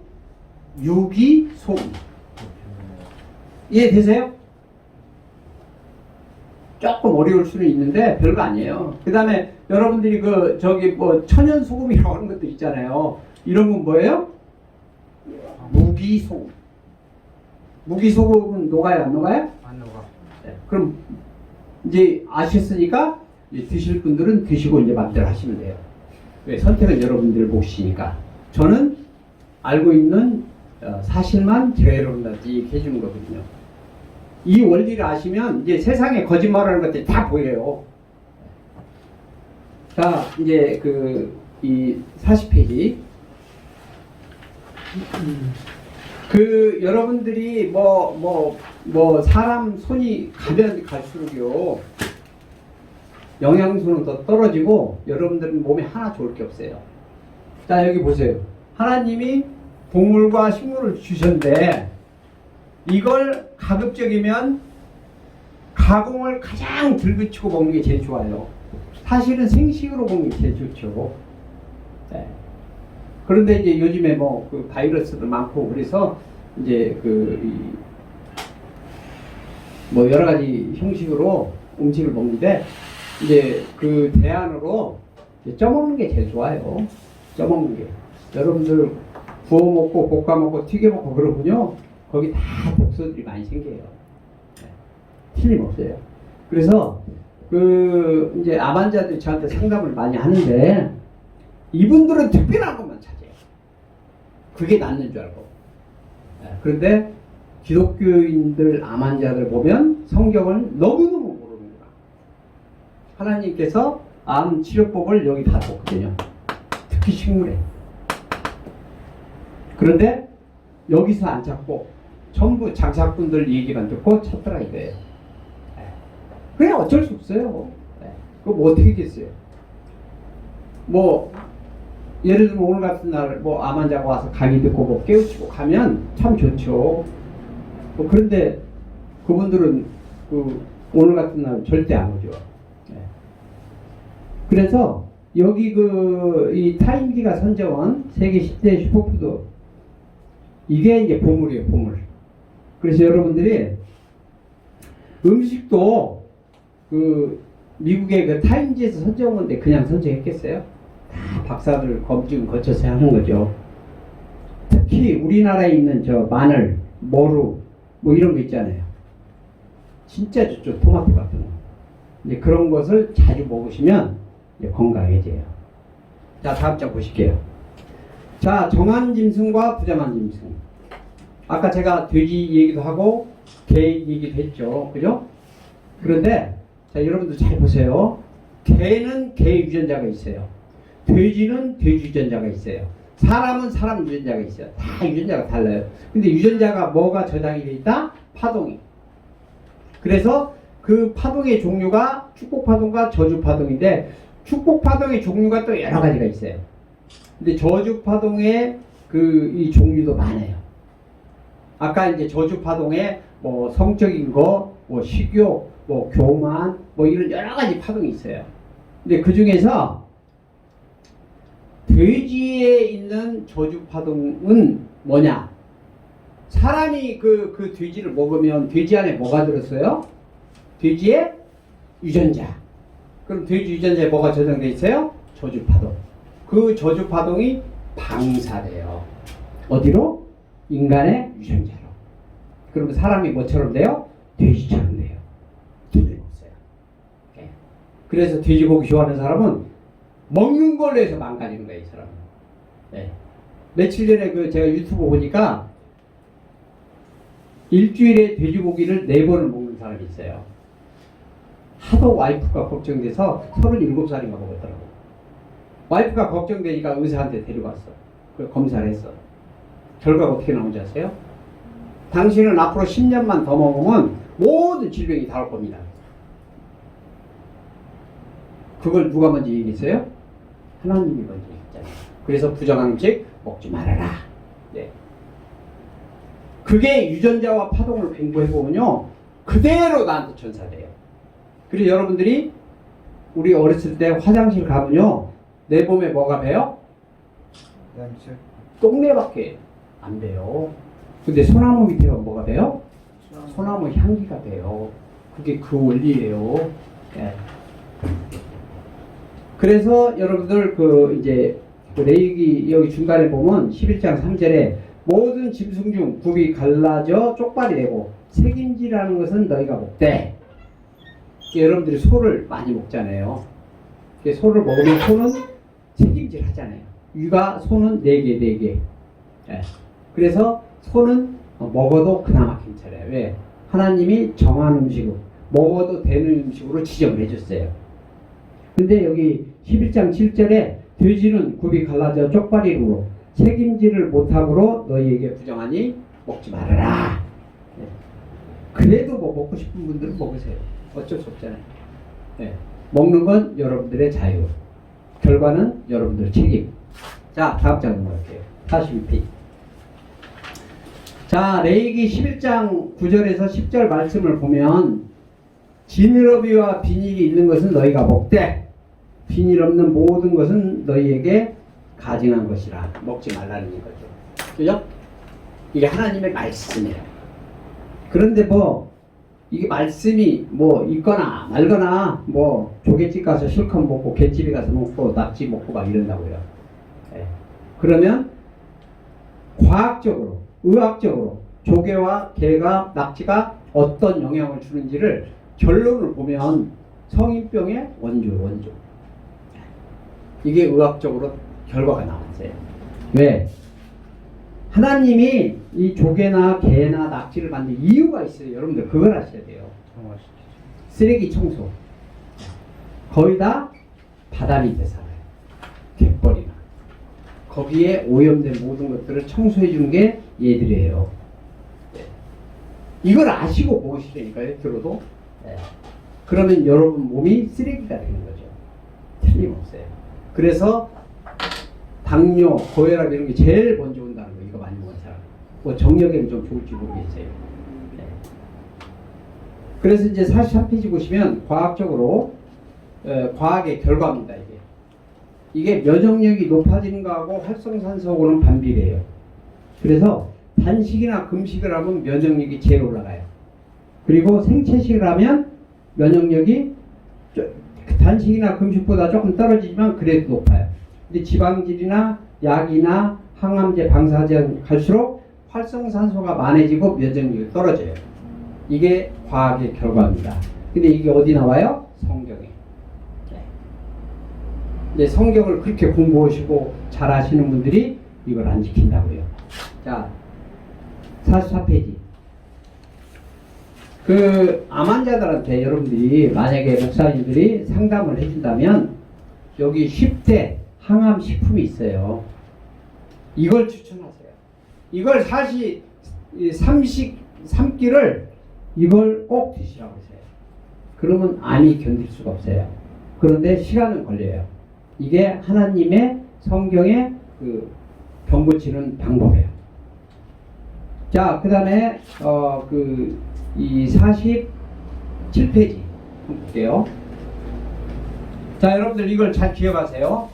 유기 소금. 이해되세요? 조금 어려울 수는 있는데 별거 아니에요. 그 다음에 여러분들이 천연 소금이라고 하는 것도 있잖아요. 이런 건 뭐예요? 무기 소금. 무기 소금은 녹아요, 안 녹아요? 안 녹아. 네. 그럼 이제 아셨으니까 이제 드실 분들은 드시고 이제 마음대로 하시면 돼요. 왜? 선택은 여러분들 몫이니까. 저는 알고 있는 사실만 제가 여러분들한테 얘기해 주는 거거든요. 이 원리를 아시면 이제 세상에 거짓말하는 것들이 다 보여요. 자, 이제 이 40페이지. 여러분들이 사람 손이 가면 갈수록요 영양소는 더 떨어지고 여러분들은 몸에 하나 좋을 게 없어요. 자, 여기 보세요. 하나님이 동물과 식물을 주셨는데 이걸 가급적이면 가공을 가장 덜 붙이고 먹는 게 제일 좋아요. 사실은 생식으로 먹는 게 제일 좋죠. 네. 그런데 이제 요즘에 바이러스도 많고 그래서 이제 여러 가지 형식으로 음식을 먹는데 이제 그 대안으로 이제 쪄먹는 게 제일 좋아요. 쪄먹는 게. 여러분들 구워 먹고 볶아 먹고 튀겨 먹고 그러군요. 거기 다 독소들이 많이 생겨요. 네. 틀림없어요. 그래서 이제 암 환자들이 저한테 상담을 많이 하는데 이분들은 특별한 것만 찾아요. 그게 낫는 줄 알고. 그런데 기독교인들 암 환자들 보면 성경을 너무너무 모르는구나. 하나님께서 암 치료법을 여기 다 줬거든요. 특히 식물에. 그런데 여기서 안 찾고 전부 장사꾼들 얘기만 듣고 찾더라 이거예요. 그래 어쩔 수 없어요. 그거 뭐 어떻게 했겠어요. 뭐 예를 들면 오늘 같은 날 뭐 암 환자가 와서 강의 듣고 뭐 깨우치고 가면 참 좋죠. 뭐 그런데 그분들은 그 오늘 같은 날 절대 안 오죠. 그래서 여기 그 이 타임기가 선정한 세계 10대 슈퍼푸드 이게 이제 보물이에요, 보물. 그래서 여러분들이 음식도 그 미국의 그 타임지에서 선정한 건데 그냥 선정했겠어요? 다 박사들 검증 거쳐서 하는 거죠. 특히 우리나라에 있는 저 마늘, 머루 뭐 이런 거 있잖아요. 진짜 좋죠, 토마토 같은 거. 이제 그런 것을 자주 먹으시면 이제 건강해져요. 자, 다음 장 보실게요. 자, 정한 짐승과 부정한 짐승. 아까 제가 돼지 얘기도 하고 개 얘기도 했죠. 그죠? 그런데 자, 여러분들 잘 보세요. 개는 개 유전자가 있어요. 돼지는 돼지 유전자가 있어요. 사람은 사람 유전자가 있어요. 다 유전자가 달라요. 근데 유전자가 뭐가 저장이 돼 있다? 파동이. 그래서 그 파동의 종류가 축복파동과 저주파동인데 축복파동의 종류가 또 여러 가지가 있어요. 근데 저주파동의 그 이 종류도 많아요. 아까 이제 저주파동에 뭐 성적인 거, 뭐 식욕, 뭐 교만, 뭐 이런 여러 가지 파동이 있어요. 근데 그 중에서 돼지에 있는 저주파동은 뭐냐? 사람이 그 돼지를 먹으면 돼지 안에 뭐가 들었어요? 돼지의 유전자. 그럼 돼지 유전자에 뭐가 저장돼 있어요? 저주파동. 그 저주파동이 방사돼요. 어디로? 인간의 유전자로. 그러면 사람이 뭐처럼 돼요? 돼지처럼 돼요. 틀림없어요. 그래서 돼지고기 좋아하는 사람은 먹는 걸로 해서 망가지는 거예요, 이 사람은. 네. 며칠 전에 그 제가 유튜브 보니까 일주일에 돼지고기를 4번을 먹는 사람이 있어요. 하도 와이프가 걱정돼서 37살인가 먹었더라고. 와이프가 걱정되니까 의사한테 데려갔어. 그 검사를 했어. 결과가 어떻게 나오는지 아세요? 당신은 앞으로 10년만 더 먹으면 모든 질병이 다 올 겁니다. 그걸 누가 먼저 얘기했어요? 하나님이 먼저 얘기했잖아요. 그래서 부정한 음식 먹지 말아라. 네. 그게 유전자와 파동을 공부해보면요 그대로 나한테 전사돼요. 그래서 여러분들이 우리 어렸을 때 화장실 가면요 내 몸에 뭐가 배요? 똥내밖에 안 배요. 근데 소나무 밑에 뭐가 배요? 소나무 향기가 배요. 그게 그 원리예요. 네. 그래서 여러분들 그 이제 그 레위기 여기 중간에 보면 11장 3절에 모든 짐승 중 굽이 갈라져 쪽발이 되고 색임질하는 것은 너희가 먹되. 여러분들이 소를 많이 먹잖아요. 소를 먹으면 소는 색임질 하잖아요. 유가 소는 4개. 네. 그래서 소는 먹어도 그나마 괜찮아요. 왜? 하나님이 정한 음식으로 먹어도 되는 음식으로 지정을 해줬어요. 근데 여기 11장 7절에 돼지는 굽이 갈라져 쪽발이로 책임질을 못함으로 너희에게 부정하니 먹지 말아라. 네. 그래도 뭐 먹고 싶은 분들은 먹으세요. 어쩔 수 없잖아요. 네. 먹는 건 여러분들의 자유. 결과는 여러분들의 책임. 자, 다음 장 넘어갈게요. 42페이지. 자, 레위기 11장 9절에서 10절 말씀을 보면 지느러미와 비닐이 있는 것은 너희가 먹되 비닐 없는 모든 것은 너희에게 가증한 것이라 먹지 말라는 거죠. 그죠? 이게 하나님의 말씀이에요. 그런데 뭐 이게 말씀이 뭐 있거나 말거나 뭐 조개집 가서 실컷 먹고 갯집에 가서 먹고 낙지 먹고 막 이런다고요. 네. 그러면 과학적으로 의학적으로 조개와 게가 낙지가 어떤 영향을 주는지를 결론을 보면 성인병의 원조 이게 의학적으로 결과가 나왔어요. 왜? 하나님이 이 조개나 개나 낙지를 만든 이유가 있어요. 여러분들 그걸 아셔야 돼요. 쓰레기 청소. 거의 다 바다 밑에 살아요. 갯벌이나. 거기에 오염된 모든 것들을 청소해 주는 게 얘들이에요. 이걸 아시고 보시라니까요. 들어도. 그러면 여러분 몸이 쓰레기가 되는 거죠. 틀림없어요. 그래서 당뇨, 고혈압 이런 게 제일 먼저 온다는 거. 이거 많이 먹는 사람. 뭐 정력에는 좀 좋을지 모르겠어요. 그래서 이제 43페이지 보시면 과학적으로 과학의 결과입니다. 이게 면역력이 높아지는 거하고 활성산소하고는 반비례해요. 그래서 단식이나 금식을 하면 면역력이 제일 올라가요. 그리고 생채식을 하면 면역력이 단식이나 금식보다 조금 떨어지지만 그래도 높아요. 근데 지방질이나 약이나 항암제, 방사제 갈수록 활성산소가 많아지고 면역력이 떨어져요. 이게 과학의 결과입니다. 근데 이게 어디 나와요? 성경에. 근데 성경을 그렇게 공부하시고 잘 아시는 분들이 이걸 안 지킨다고요. 자, 44페이지. 그 암 환자들한테 여러분들이 만약에 목사님들이 상담을 해준다면 여기 10대 항암 식품이 있어요. 이걸 추천하세요. 이걸 사실 3끼를 이걸 꼭 드시라고 하세요. 그러면 암이 견딜 수가 없어요. 그런데 시간은 걸려요. 이게 하나님의 성경의 그 병 고치는 방법이에요. 자, 그 다음에 이 47페이지 한번 볼게요. 자, 여러분들 이걸 잘 기억하세요.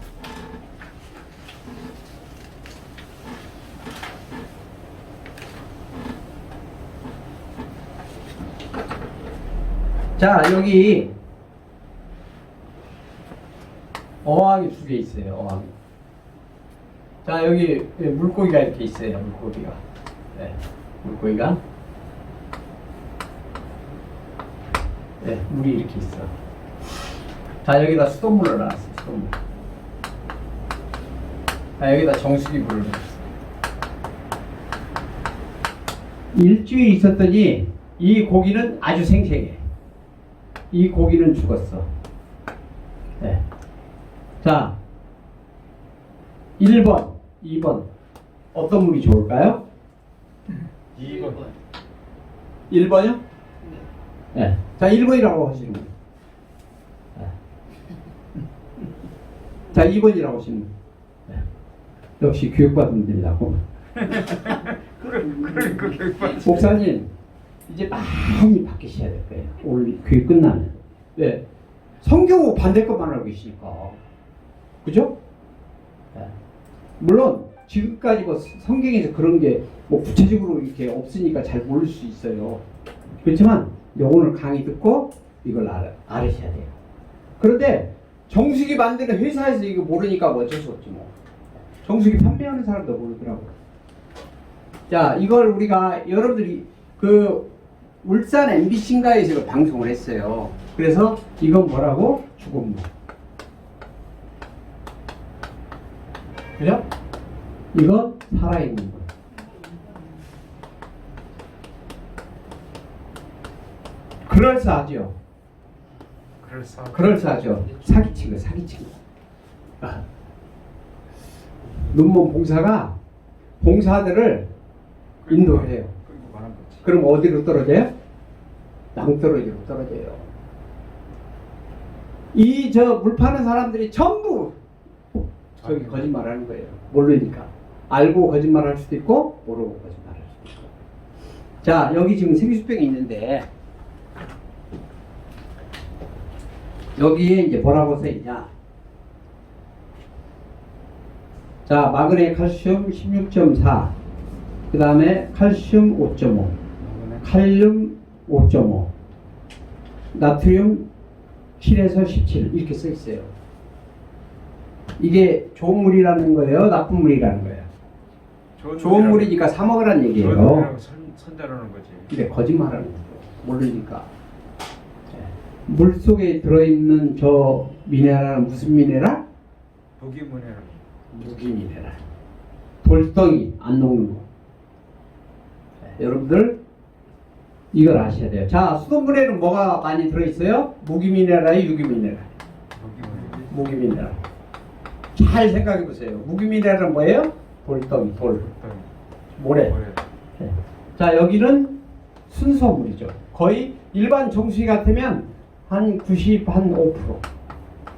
자, 여기 어항이 두 개 있어요. 어항이. 자, 여기 물고기가 이렇게 있어요. 물고기가. 네, 물고기가. 네, 물이 이렇게 있어. 자, 여기다 수돗물을 놨어요. 수돗물. 자, 여기다 정수기 물을 놨어요. 일주일 있었더니 이 고기는 아주 생생해. 이 고기는 죽었어. 네. 자, 1번, 2번. 어떤 물이 좋을까요? 2번. 1번이요? 네. 자, 1번이라고 하시는 분. 네. 자, 2번이라고 하시는 분. 네. 역시 교육받은 분들이라고. 그러니까 교육받. 목사님, 이제 많이 바뀌셔야 될 거예요. 오늘 교육 끝나면. 왜? 성경하고 반대 것만 알고 계시니까. 그죠? 네. 물론 지금까지 뭐 성경에서 그런 게 뭐 구체적으로 이렇게 없으니까 잘 모를 수 있어요. 그렇지만 오늘 강의 듣고 이걸 알으셔야 돼요. 그런데 정수기 만드는 회사에서 이거 모르니까 뭐 어쩔 수 없지 뭐. 정수기 판매하는 사람도 모르더라고. 자, 이걸 우리가 여러분들이 그 울산 MBC인가에서 이걸 방송을 했어요. 그래서 이건 뭐라고? 죽은 물. 그죠? 이건 살아있는 물. 그럴싸하죠? 그럴싸하죠? 사기친 거, 사기친 거. 논문 봉사들을 인도해요. 그럼 어디로 떨어져요? 낭떠러지로 떨어져요. 이 물 파는 사람들이 전부 저기 거짓말하는 거예요. 모르니까. 알고 거짓말할 수도 있고 모르고 거짓말할 수도 있고. 자, 여기 지금 생수병이 있는데 여기에 이제 뭐라고 써 있냐? 자, 마그네 칼슘 16.4, 그 다음에 칼슘 5.5, 칼륨 5.5, 나트륨 7에서 17 이렇게 써 있어요. 이게 좋은 물이라는 거예요? 나쁜 물이라는 거예요? 좋은 물이니까 사 먹으라는 얘기예요. 선자라는 거지. 근데 거짓말하는 거죠. 모르니까. 물 속에 들어있는 저 미네랄은 무슨 미네랄? 독이 뭐냐? 무기미네랄. 돌덩이 안 녹는 거. 여러분들 이걸 아셔야 돼요. 자, 수돗물에는 뭐가 많이 들어있어요? 무기미네랄이 유기미네랄. 무기미네랄. 잘 생각해 보세요. 무기미네랄은 뭐예요? 돌덩이, 돌, 모래. 네. 자, 여기는 순서물이죠. 거의 일반 정수기 같으면 한 90, 한 5%.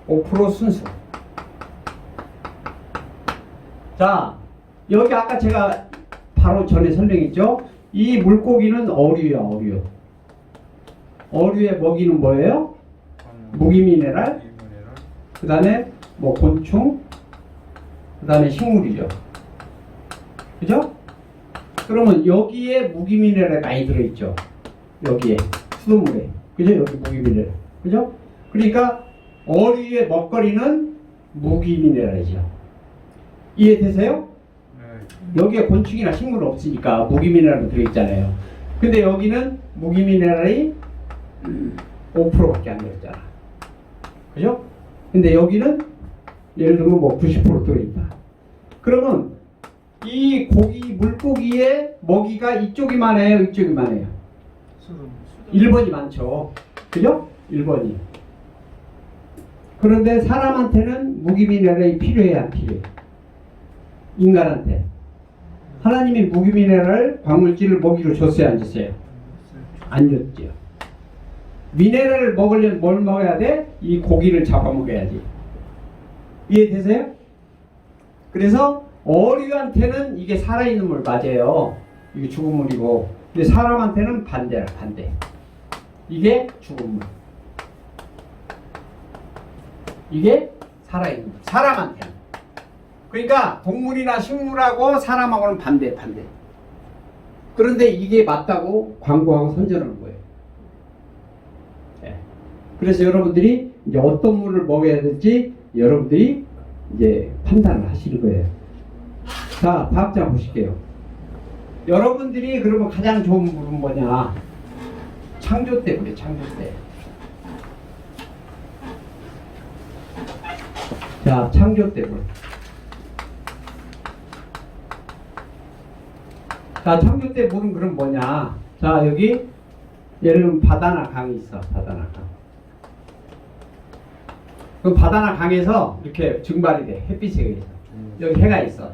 5% 순수. 자, 여기 아까 제가 바로 전에 설명했죠? 이 물고기는 어류야, 어류. 어류의 먹이는 뭐예요? 무기미네랄, 그 다음에 뭐 곤충, 그 다음에 식물이죠. 그죠? 그러면 여기에 무기미네랄이 많이 들어있죠. 여기에, 수돗물에. 그죠? 여기 무기미네랄. 그죠? 그러니까 어류의 먹거리는 무기미네랄이죠. 이해되세요? 여기에 곤충이나 식물은 없으니까 무기미네랄은 들어있잖아요. 근데 여기는 무기미네랄이 5%밖에 안 들어있잖아. 그죠? 근데 여기는 예를 들면 뭐 90% 들어있다. 그러면 이 고기, 물고기의 먹이가 이쪽이 많아요? 이쪽이 많아요? 1번이 많죠. 그죠? 1번이. 그런데 사람한테는 무기미네랄이 필요해, 안 필요해? 인간한테. 하나님이 무기미네랄, 광물질을 먹이로 줬어요, 안 줬어요? 안 줬죠. 미네랄을 먹으려면 뭘 먹어야 돼? 이 고기를 잡아먹어야지. 이해되세요? 그래서 어류한테는 이게 살아있는 물 맞아요. 이게 죽은 물이고. 근데 사람한테는 반대라, 반대. 이게 죽은 물. 이게 살아있는 물. 사람한테는. 그러니까 동물이나 식물하고 사람하고는 반대. 그런데 이게 맞다고 광고하고 선전하는 거예요. 네. 그래서 여러분들이 이제 어떤 물을 먹어야 될지 여러분들이 이제 판단을 하시는 거예요. 자, 다음 장 보실게요. 여러분들이 그러면 가장 좋은 물은 뭐냐? 창조 때 그래, 창조 때. 자, 창조 때 물. 자, 창조 때 물은 그럼 뭐냐? 자, 여기 예를 들면 바다나 강이 있어. 바다나 강. 그럼 바다나 강에서 이렇게 증발이 돼. 햇빛이 있어. 여기 해가 있어.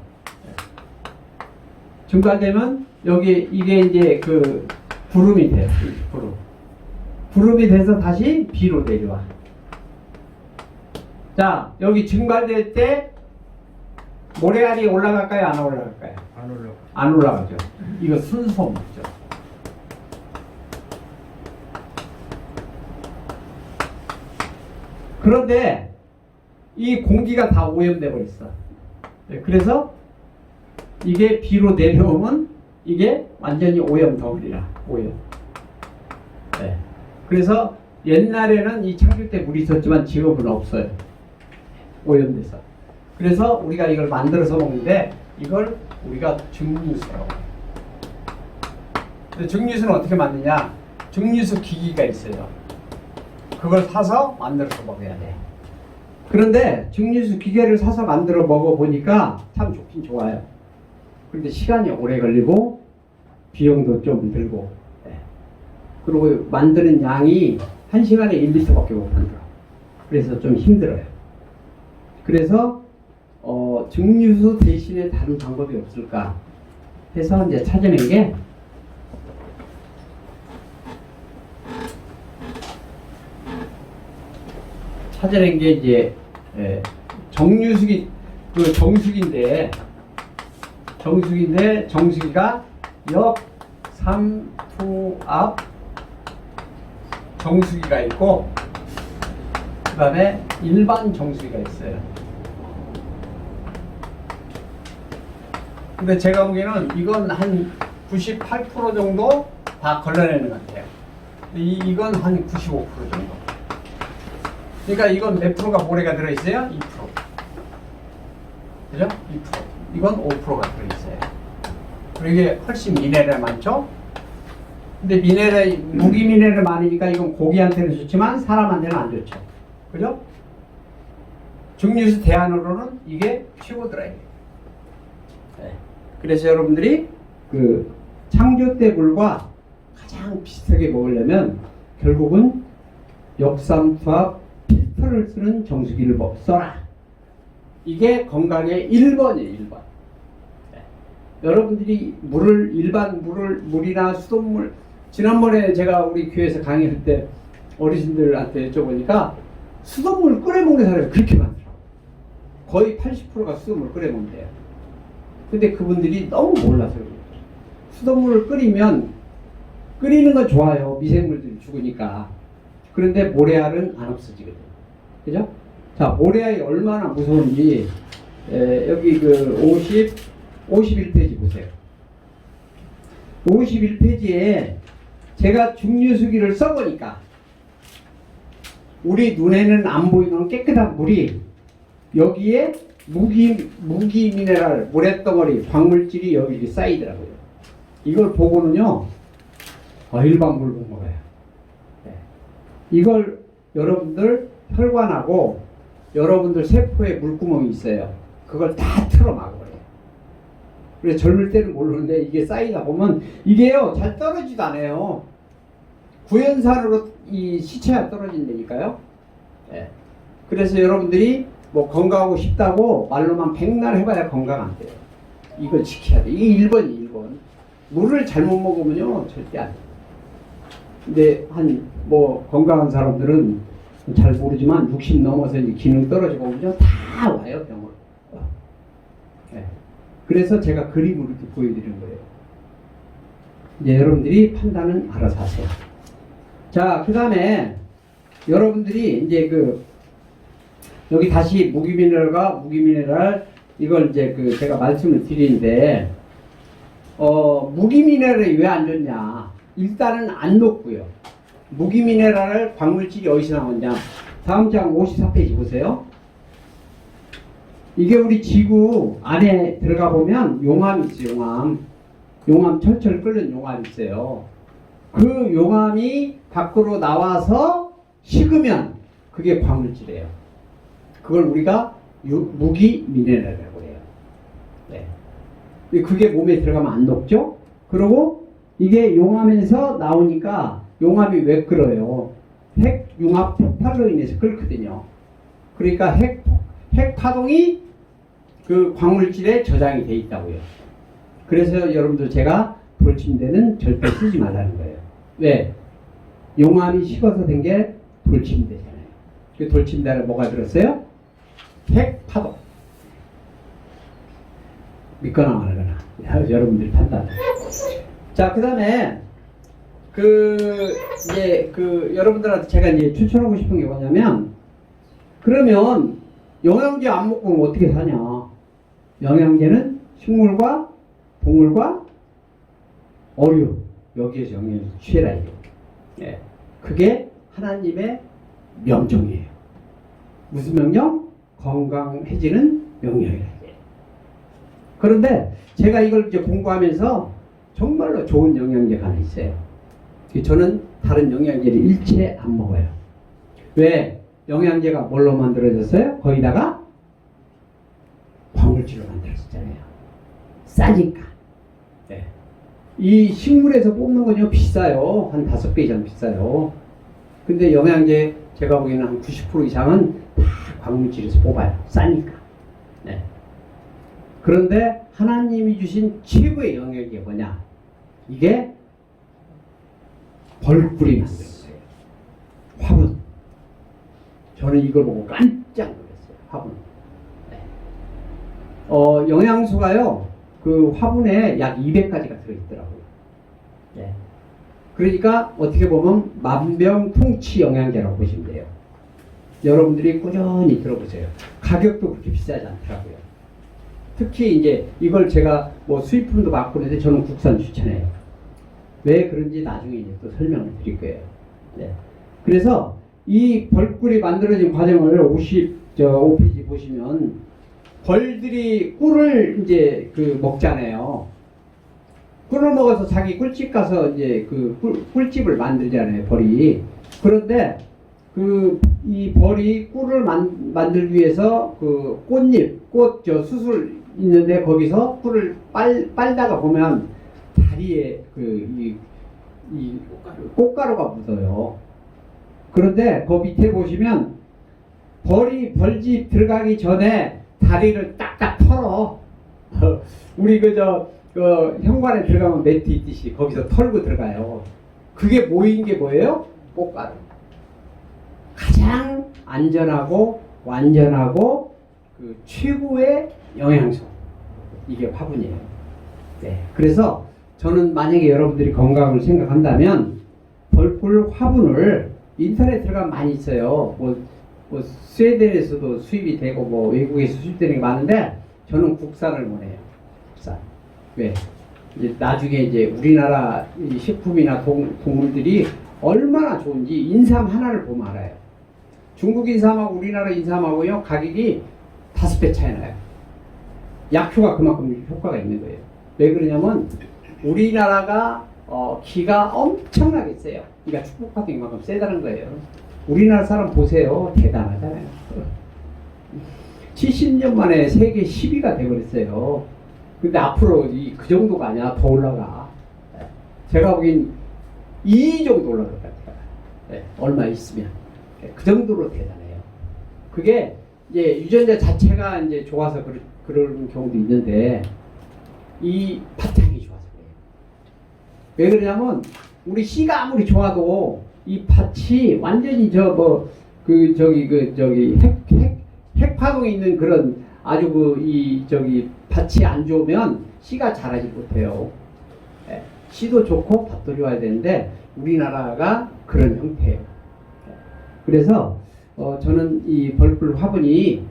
증발되면 여기 이게 이제 그 구름이 돼. 구름. 구름이 돼서 다시 비로 내려와. 자, 여기 증발될 때 모래알이 올라갈까요? 안 올라갈까요? 안 올라. 안 올라가죠. 이거 순소물이죠. 그런데 이 공기가 다 오염돼 버렸어. 그래서 이게 비로 내려오면 이게 완전히 오염 덩어리라. 오염. 네. 그래서 옛날에는 이 창조 때 물이 있었지만 지금은 없어요. 오염돼서. 그래서 우리가 이걸 만들어서 먹는데 이걸 우리가 증류수라고 해요. 근데 증류수는 어떻게 만드냐? 증류수 기기가 있어요. 그걸 사서 만들어서 먹어야 돼. 그런데 증류수 기계를 사서 만들어 먹어보니까 참 좋긴 좋아요. 그런데 시간이 오래 걸리고 비용도 좀 들고, 네. 그리고 만드는 양이 1시간에 1리터밖에 못 만들어. 그래서 좀 힘들어요. 그래서 증류수 대신에 다른 방법이 없을까 해서 이제 찾아낸 게 이제 정유수기 그 정수기인데 정수기가 역 3투 앞 정수기가 있고 그 다음에 일반 정수기가 있어요. 근데 제가 보기에는 이건 한 98% 정도 다 걸러내는 것 같아요. 이건 한 95% 정도. 그러니까 이건 몇 프로가 모래가 들어있어요? 2%. 그죠? 2%. 이건 5%가 들어있어요. 그리고 이게 훨씬 미네랄 많죠? 근데 무기 미네랄 많으니까 이건 고기한테는 좋지만 사람한테는 안 좋죠. 그죠? 증류수 대안으로는 이게 최고더라. 네. 그래서 여러분들이 그 창조 때 물과 가장 비슷하게 먹으려면 결국은 역삼투압 필터를 쓰는 정수기를 써라. 이게 건강의 1번이에요. 1번. 네. 여러분들이 물이나 수돗물, 지난번에 제가 우리 교회에서 강의할 때 어르신들한테 여쭤보니까 수돗물 끓여 먹는 사람이 그렇게 많더라고요. 거의 80%가 수돗물 끓여 먹는데요. 근데 그분들이 너무 몰라서 그래요. 수돗물을 끓이는 건 좋아요. 미생물들이 죽으니까. 그런데 모래알은 안 없어지거든요. 그죠? 자, 모래알이 얼마나 무서운지, 여기 그 51페이지 보세요. 51페이지에 제가 중류수기를 써보니까 우리 눈에는 안 보이는 깨끗한 물이 여기에 무기 미네랄, 모래덩어리, 광물질이 여기 쌓이더라고요. 이걸 보고는요, 일반 물 못 먹어요. 네. 이걸 여러분들 혈관하고 여러분들 세포에 물구멍이 있어요. 그걸 다 틀어 막아버려요. 그래서 젊을 때는 모르는데 이게 쌓이다 보면 이게요, 잘 떨어지도 않아요. 구연산으로 이 시체가 떨어진다니까요. 네. 그래서 여러분들이 뭐 건강하고 싶다고 말로만 백날 해봐야 건강 안 돼요. 이걸 지켜야 돼. 이게 1번이 1번. 물을 잘못 먹으면요, 절대 안 돼요. 근데 뭐 건강한 사람들은 잘 모르지만 60 넘어서 이제 기능 떨어지고 오면 다 와요, 병으로. 네. 그래서 제가 그림으로 이렇게 보여드리는 거예요. 이제 여러분들이 판단은 알아서 하세요. 자, 그 다음에 여러분들이 이제 여기 다시 무기미네랄과 무기미네랄 이걸 이제 제가 말씀을 드리는데 무기미네랄이 왜 안 좋냐? 일단은 안 녹고요. 무기미네랄 광물질이 어디서 나왔냐? 다음 장 54페이지 보세요. 이게 우리 지구 안에 들어가 보면 용암이 있어요. 용암 철철 끓는 용암이 있어요. 그 용암이 밖으로 나와서 식으면 그게 광물질이에요. 그걸 우리가 무기미네랄이라고 해요. 네. 그게 몸에 들어가면 안 녹죠? 그리고 이게 용암에서 나오니까 용암이 왜 끓어요? 핵융합 폭발로 인해서 끓거든요. 그러니까 핵파동이 그 광물질에 저장이 돼 있다고요. 그래서 여러분들 제가 돌침대는 절대 쓰지 말라는 거예요. 왜? 용암이 식어서 된 게 돌침대잖아요. 그 돌침대에 뭐가 들었어요? 핵파동. 믿거나 말거나 여러분들이 판단. 자, 그 다음에 이제 여러분들한테 제가 이제 추천하고 싶은 게 뭐냐면, 그러면 영양제 안 먹고 어떻게 사냐? 영양제는 식물과 동물과 어류, 여기에서 영양제 취해라 이거. 예. 그게 하나님의 명령이에요. 무슨 명령? 건강해지는 명령이에요. 그런데 제가 이걸 이제 공부하면서 정말로 좋은 영양제가 하나 있어요. 저는 다른 영양제를 일체 안 먹어요. 왜? 영양제가 뭘로 만들어졌어요? 거기다가 광물질로 만들어졌잖아요. 싸니까. 네. 이 식물에서 뽑는 건요 비싸요. 한 5배 이상 비싸요. 근데 영양제 제가 보기에는 한 90% 이상은 다 광물질에서 뽑아요. 싸니까. 네. 그런데 하나님이 주신 최고의 영양이 뭐냐? 이게 벌꿀이 만든 거예요. 화분. 저는 이걸 보고 깜짝 놀랐어요. 화분. 네. 영양소가요, 그 화분에 약 200가지가 들어있더라고요. 네. 그러니까 어떻게 보면 만병통치 영양제라고 보시면 돼요. 여러분들이 꾸준히 들어보세요. 가격도 그렇게 비싸지 않더라고요. 특히 이제 이걸 제가 뭐 수입품도 받고 그러는데 저는 국산 추천해요. 왜 그런지 나중에 이제 또 설명을 드릴 거예요. 네. 그래서 이 벌꿀이 만들어진 과정을 55페이지 보시면 벌들이 꿀을 이제 먹잖아요. 꿀을 먹어서 자기 꿀집 가서 이제 꿀집을 만들잖아요, 벌이. 그런데 이 벌이 꿀을 만들기 위해서 그 꽃잎, 수술 있는데 거기서 꿀을 빨다가 보면 다리에 이 꽃가루가 묻어요. 그런데 그 밑에 보시면 벌집 들어가기 전에 다리를 딱딱 털어. 우리 그 현관에 들어가면 매트 있듯이 거기서 털고 들어가요. 그게 모인 게 뭐예요? 꽃가루. 가장 안전하고 완전하고 그 최고의 영양소. 이게 화분이에요. 네. 그래서 저는 만약에 여러분들이 건강을 생각한다면 벌꿀 화분을 인터넷 들어가면 많이 있어요. 뭐 스웨덴에서도 수입이 되고 뭐 외국에서 수입되는 게 많은데 저는 국산을 원해요. 국산. 왜? 이제 나중에 이제 우리나라 이 식품이나 동물들이 얼마나 좋은지 인삼 하나를 보면 알아요. 중국 인삼하고 우리나라 인삼하고요 가격이 5배 차이 나요. 약효가 그만큼 효과가 있는 거예요. 왜 그러냐면 우리나라가 기가 엄청나게 세요. 그러니까 축복받은 이만큼 세다는 거예요. 우리나라 사람 보세요. 대단하잖아요. 70년 만에 세계 10위가 되버렸어요. 근데 앞으로 그 정도가 아니야. 더 올라가. 제가 보기엔 2위 정도 올라갈 것 같아요. 네, 얼마 있으면. 네, 그 정도로 대단해요. 그게 이제 유전자 자체가 이제 좋아서 그런 경우도 있는데 이 바탕이 좋아서 그래요. 왜 그러냐면 우리 씨가 아무리 좋아도 이 밭이 완전히 핵파동에 있는 그런 아주 밭이 안 좋으면 씨가 자라지 못해요. 예, 씨도 좋고 밭도 좋아야 되는데 우리나라가 그런 형태예요. 그래서 저는 이 벌꿀 화분이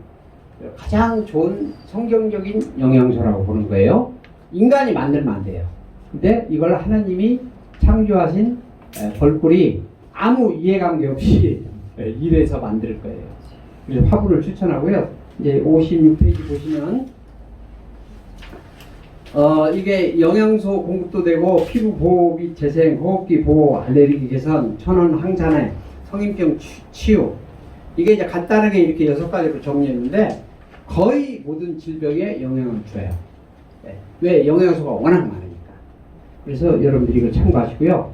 가장 좋은 성경적인 영양소라고 보는 거예요. 인간이 만들면 안 돼요. 근데 이걸 하나님이 창조하신 벌꿀이 아무 이해관계 없이 이래서 만들 거예요. 그래서 화분을 추천하고요. 이제 56페이지 보시면 이게 영양소 공급도 되고 피부 보호 및 재생, 호흡기 보호, 알레르기 개선, 천연 항산화, 성인병 치유. 이게 이제 간단하게 이렇게 6가지로 정리했는데 거의 모든 질병에 영향을 줘요. 네. 왜? 영양소가 워낙 많으니까. 그래서 여러분들이 이걸 참고하시고요.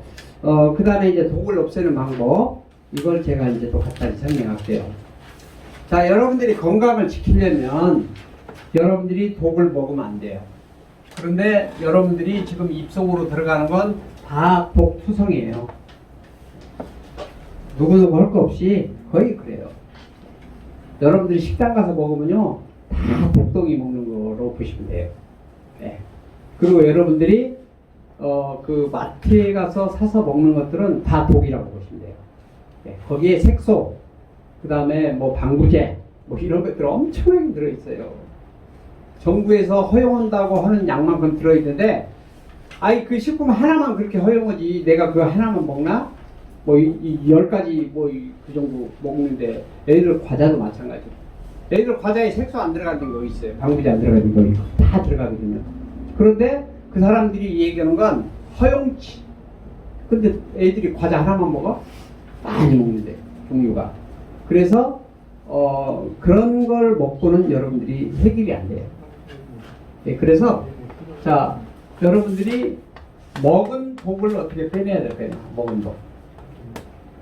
그 다음에 이제 독을 없애는 방법. 이걸 제가 이제 또 간단히 설명할게요. 자, 여러분들이 건강을 지키려면 여러분들이 독을 먹으면 안 돼요. 그런데 여러분들이 지금 입속으로 들어가는 건 다 독투성이에요. 누구누구 할 거 없이 거의 그래요. 여러분들이 식당 가서 먹으면요 다 독동이 먹는 거로 보시면 돼요. 네. 그리고 여러분들이 그 마트에 가서 사서 먹는 것들은 다 독이라고 보시면 돼요. 네. 거기에 색소, 그 다음에 뭐 방부제, 뭐 이런 것들 엄청나게 들어있어요. 정부에서 허용한다고 하는 양만큼 들어있는데, 아이 그 식품 하나만 그렇게 허용하지 내가 그 하나만 먹나? 뭐 이 10가지 뭐 그 정도 먹는데 애들 과자도 마찬가지. 애들 과자에 색소 안 들어가는 거 있어요. 방부제 안 들어가는 거 있고 다 들어가거든요. 그런데 그 사람들이 얘기하는 건 허용치. 근데 애들이 과자 하나만 먹어? 많이 먹는데 종류가. 그래서 그런 걸 먹고는 여러분들이 해결이 안 돼요. 네, 그래서 자 여러분들이 먹은 독을 어떻게 빼내야 될까요? 먹은 독.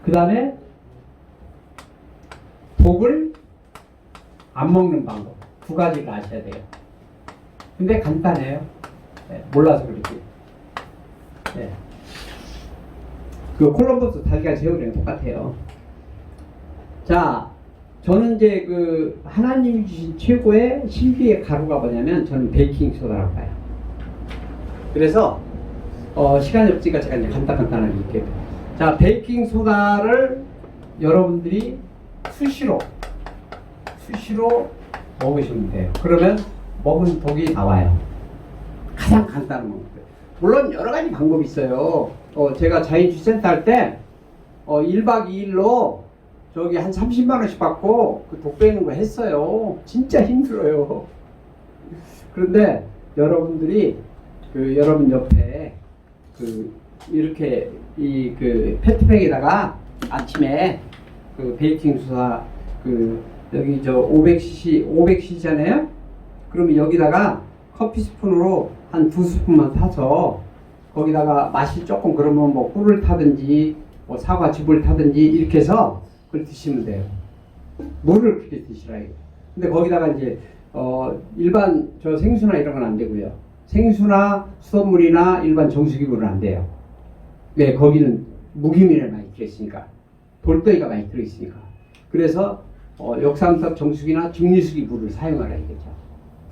그 다음에 독을 안 먹는 방법 2가지를 아셔야 돼요. 근데 간단해요. 네, 몰라서 그렇지. 네. 그 콜럼버스 달걀 새우랑 똑같아요. 자, 저는 이제 그 하나님이 주신 최고의 신비의 가루가 뭐냐면 저는 베이킹 소다라고 봐요. 그래서 시간이 없으니까 제가 이제 간단하게 이렇게. 자, 베이킹 소다를 여러분들이 수시로 먹으시면 돼요. 그러면 먹은 독이 나와요. 가장 간단한 방법. 물론 여러 가지 방법이 있어요. 제가 자연주센터 할 때 1박 2일로 저기 한 30만 원씩 받고 그 독 빼는 거 했어요. 진짜 힘들어요. 그런데 여러분들이 여러분 옆에 이렇게 그 페트병에다가 아침에 그 베이킹 소다 여기 저 500cc잖아요. 그러면 여기다가 커피 스푼으로 한 2스푼만 타서 거기다가 맛이 조금 그러면 뭐 꿀을 타든지 뭐 사과즙을 타든지 이렇게 해서 그걸 드시면 돼요. 물을 그렇게 드시라 이거. 근데 거기다가 이제 일반 저 생수나 이런 건 안 되고요. 생수나 수돗물이나 일반 정수기물은 안 돼요. 왜? 거기는 무기미네랄 많이 들어있으니까. 돌덩이가 많이 들어있으니까. 그래서 역삼석 정수기나 증류수기 물을 사용하라 이거죠.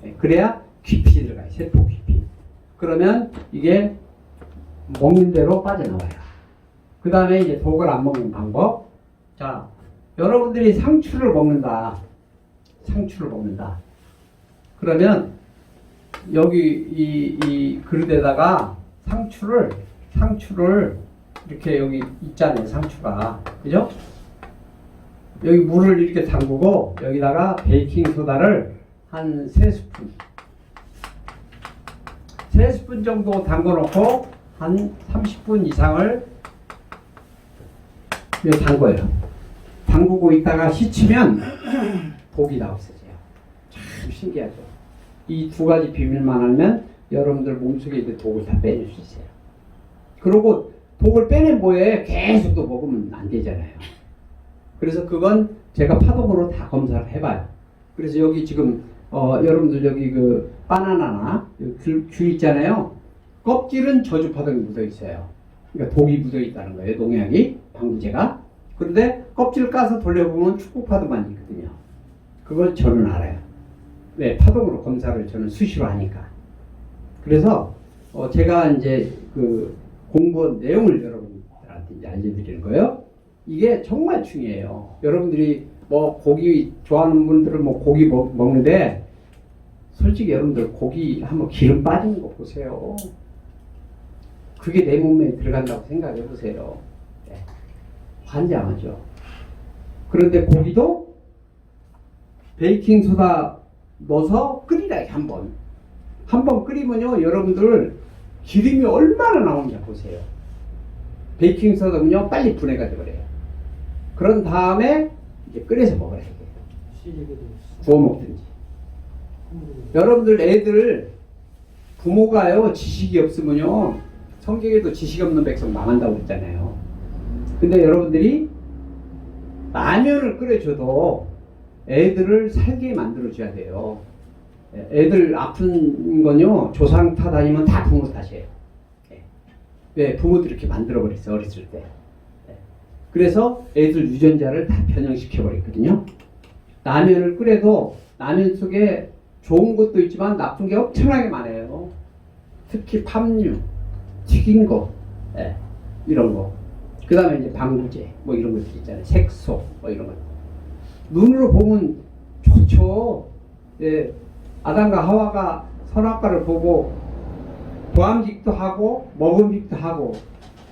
네, 그래야 깊이 들어가요. 세포 깊이. 그러면 이게 먹는 대로 빠져나와요. 그 다음에 이제 독을 안 먹는 방법. 자, 여러분들이 상추를 먹는다. 상추를 먹는다. 그러면 여기 이 그릇에다가 상추를 이렇게 여기 있잖아요. 상추가. 그죠? 여기 물을 이렇게 담그고 여기다가 베이킹 소다를 한 3스푼 3스푼 정도 담궈 놓고 한 30분 이상을 담궈요. 담그고 있다가 씻으면 독이 다 없어져요. 참 신기하죠. 이 두 가지 비밀만 하면 여러분들 몸속에 있는 독을 다 빼낼 수 있어요. 그리고 독을 빼낸 뭐에 계속 또 먹으면 안 되잖아요. 그래서 그건 제가 파독으로 다 검사를 해봐요. 그래서 여기 지금 여러분들 여기 그 바나나나 귤 있잖아요. 껍질은 저주파동이 묻어 있어요. 그러니까 독이 묻어 있다는 거예요. 농약이, 방부제가. 그런데 껍질을 까서 돌려보면 축구파도만 있거든요. 그걸 저는 알아요. 네, 파동으로 검사를 저는 수시로 하니까. 그래서 제가 이제 그 공부한 내용을 여러분들한테 이제 알려드리는 거예요. 이게 정말 중요해요. 여러분들이 뭐 고기 좋아하는 분들은 뭐 고기 먹는데 솔직히 여러분들 고기 한번 기름 빠지는 거 보세요. 그게 내 몸에 들어간다고 생각해 보세요. 네. 환장하죠. 그런데 고기도 베이킹 소다 넣어서 끓이라 한 번 끓이면요 여러분들 기름이 얼마나 나오는지 보세요. 베이킹 소다는요 빨리 분해가 되버려요. 그런 다음에 이제 끓여서 먹어야 돼요. 구워 먹든지. 여러분들 애들 부모가요 지식이 없으면요 성경에도 지식 없는 백성 망한다고 그랬잖아요. 근데 여러분들이 라면을 끓여줘도 애들을 살게 만들어줘야 돼요. 애들 아픈 건요 조상 탓 아니면 다 부모 탓이에요. 왜? 부모들이 이렇게 만들어버렸어요 어렸을 때. 그래서 애들 유전자를 다 변형시켜버렸거든요. 라면을 끓여도 라면 속에 좋은 것도 있지만 나쁜 게 엄청나게 많아요. 특히 팜유, 튀긴 거, 이런 거. 그 다음에 이제 방부제, 뭐 이런 것들 있잖아요. 색소, 뭐 이런 거. 눈으로 보면 좋죠. 아담과 하와가 선악과를 보고 보암직도 하고 먹음직도 하고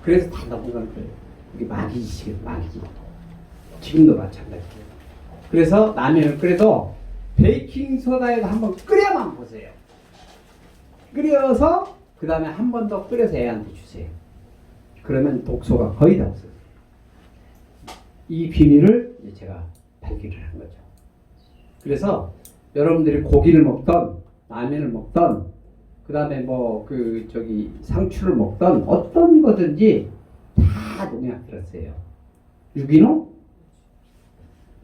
그래서 다 넘어가는 거예요. 이게 마귀지식이에요. 마귀지. 지금도 마찬가지예요. 그래서 라면을 끓여도 베이킹소다에다 한번 끓여만 보세요. 끓여서 그 다음에 한 번 더 끓여서 애한테 주세요. 그러면 독소가 거의 다 없어요. 이 비밀을 제가 발견을 한 거죠. 그래서 여러분들이 고기를 먹던 라면을 먹던 그 다음에 뭐 상추를 먹던 어떤 거든지 다 농약 들었어요. 유기농?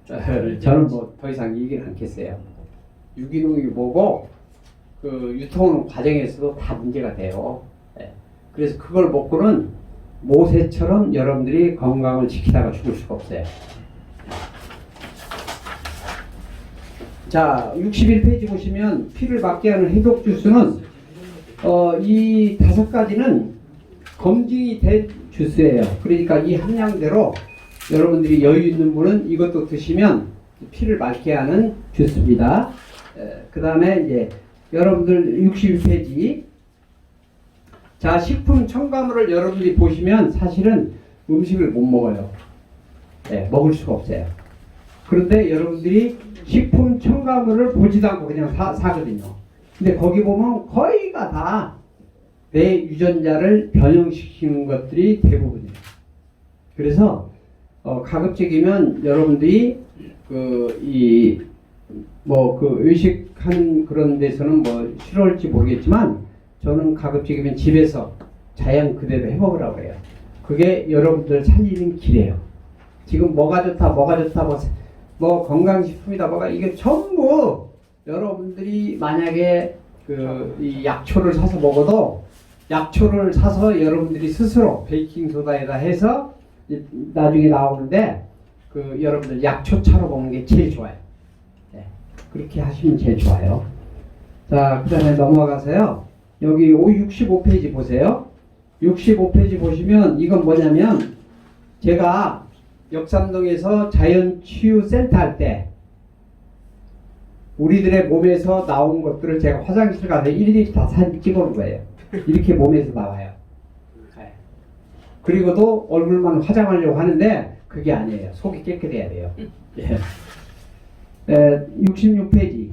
저는 뭐 더 이상 얘기를 않겠어요. 유기농이 뭐고 그 유통하는 과정에서도 다 문제가 돼요. 그래서 그걸 먹고는 모세처럼 여러분들이 건강을 지키다가 죽을 수가 없어요. 자, 61페이지 보시면 피를 막게 하는 해독 주스는 이 5가지는 검증이 된 주스예요. 그러니까 이 함량대로 여러분들이 여유 있는 분은 이것도 드시면 피를 맑게 하는 주스입니다. 그 다음에 이제 여러분들 61페이지. 자, 식품 첨가물을 여러분들이 보시면 사실은 음식을 못 먹어요. 먹을 수가 없어요. 그런데 여러분들이 식품 첨가물을 보지도 않고 그냥 사거든요. 근데 거기 보면 거의가 다 내 유전자를 변형시키는 것들이 대부분이에요. 그래서 가급적이면 여러분들이 의식하는 그런 데서는 뭐 싫어할지 모르겠지만 저는 가급적이면 집에서 자연 그대로 해먹으라고 해요. 그게 여러분들 살리는 길이에요. 지금 뭐가 좋다, 뭐 건강식품이다, 이게 전부 여러분들이 만약에 이 약초를 사서 먹어도 약초를 사서 여러분들이 스스로 베이킹소다에다 해서 나중에 나오는데 여러분들 약초차로 먹는 게 제일 좋아요. 네, 그렇게 하시면 제일 좋아요. 자, 그 다음에 넘어가서요. 여기 65페이지 보세요. 65페이지 보시면 이건 뭐냐면 제가 역삼동에서 자연치유센터 할 때 우리들의 몸에서 나온 것들을 제가 화장실 가서 일일이 다 사진 찍어놓은 거예요. 이렇게 몸에서 나와요. 네. 그리고도 얼굴만 화장하려고 하는데 그게 아니에요. 속이 깨끗해야 돼요. 예. 66페이지.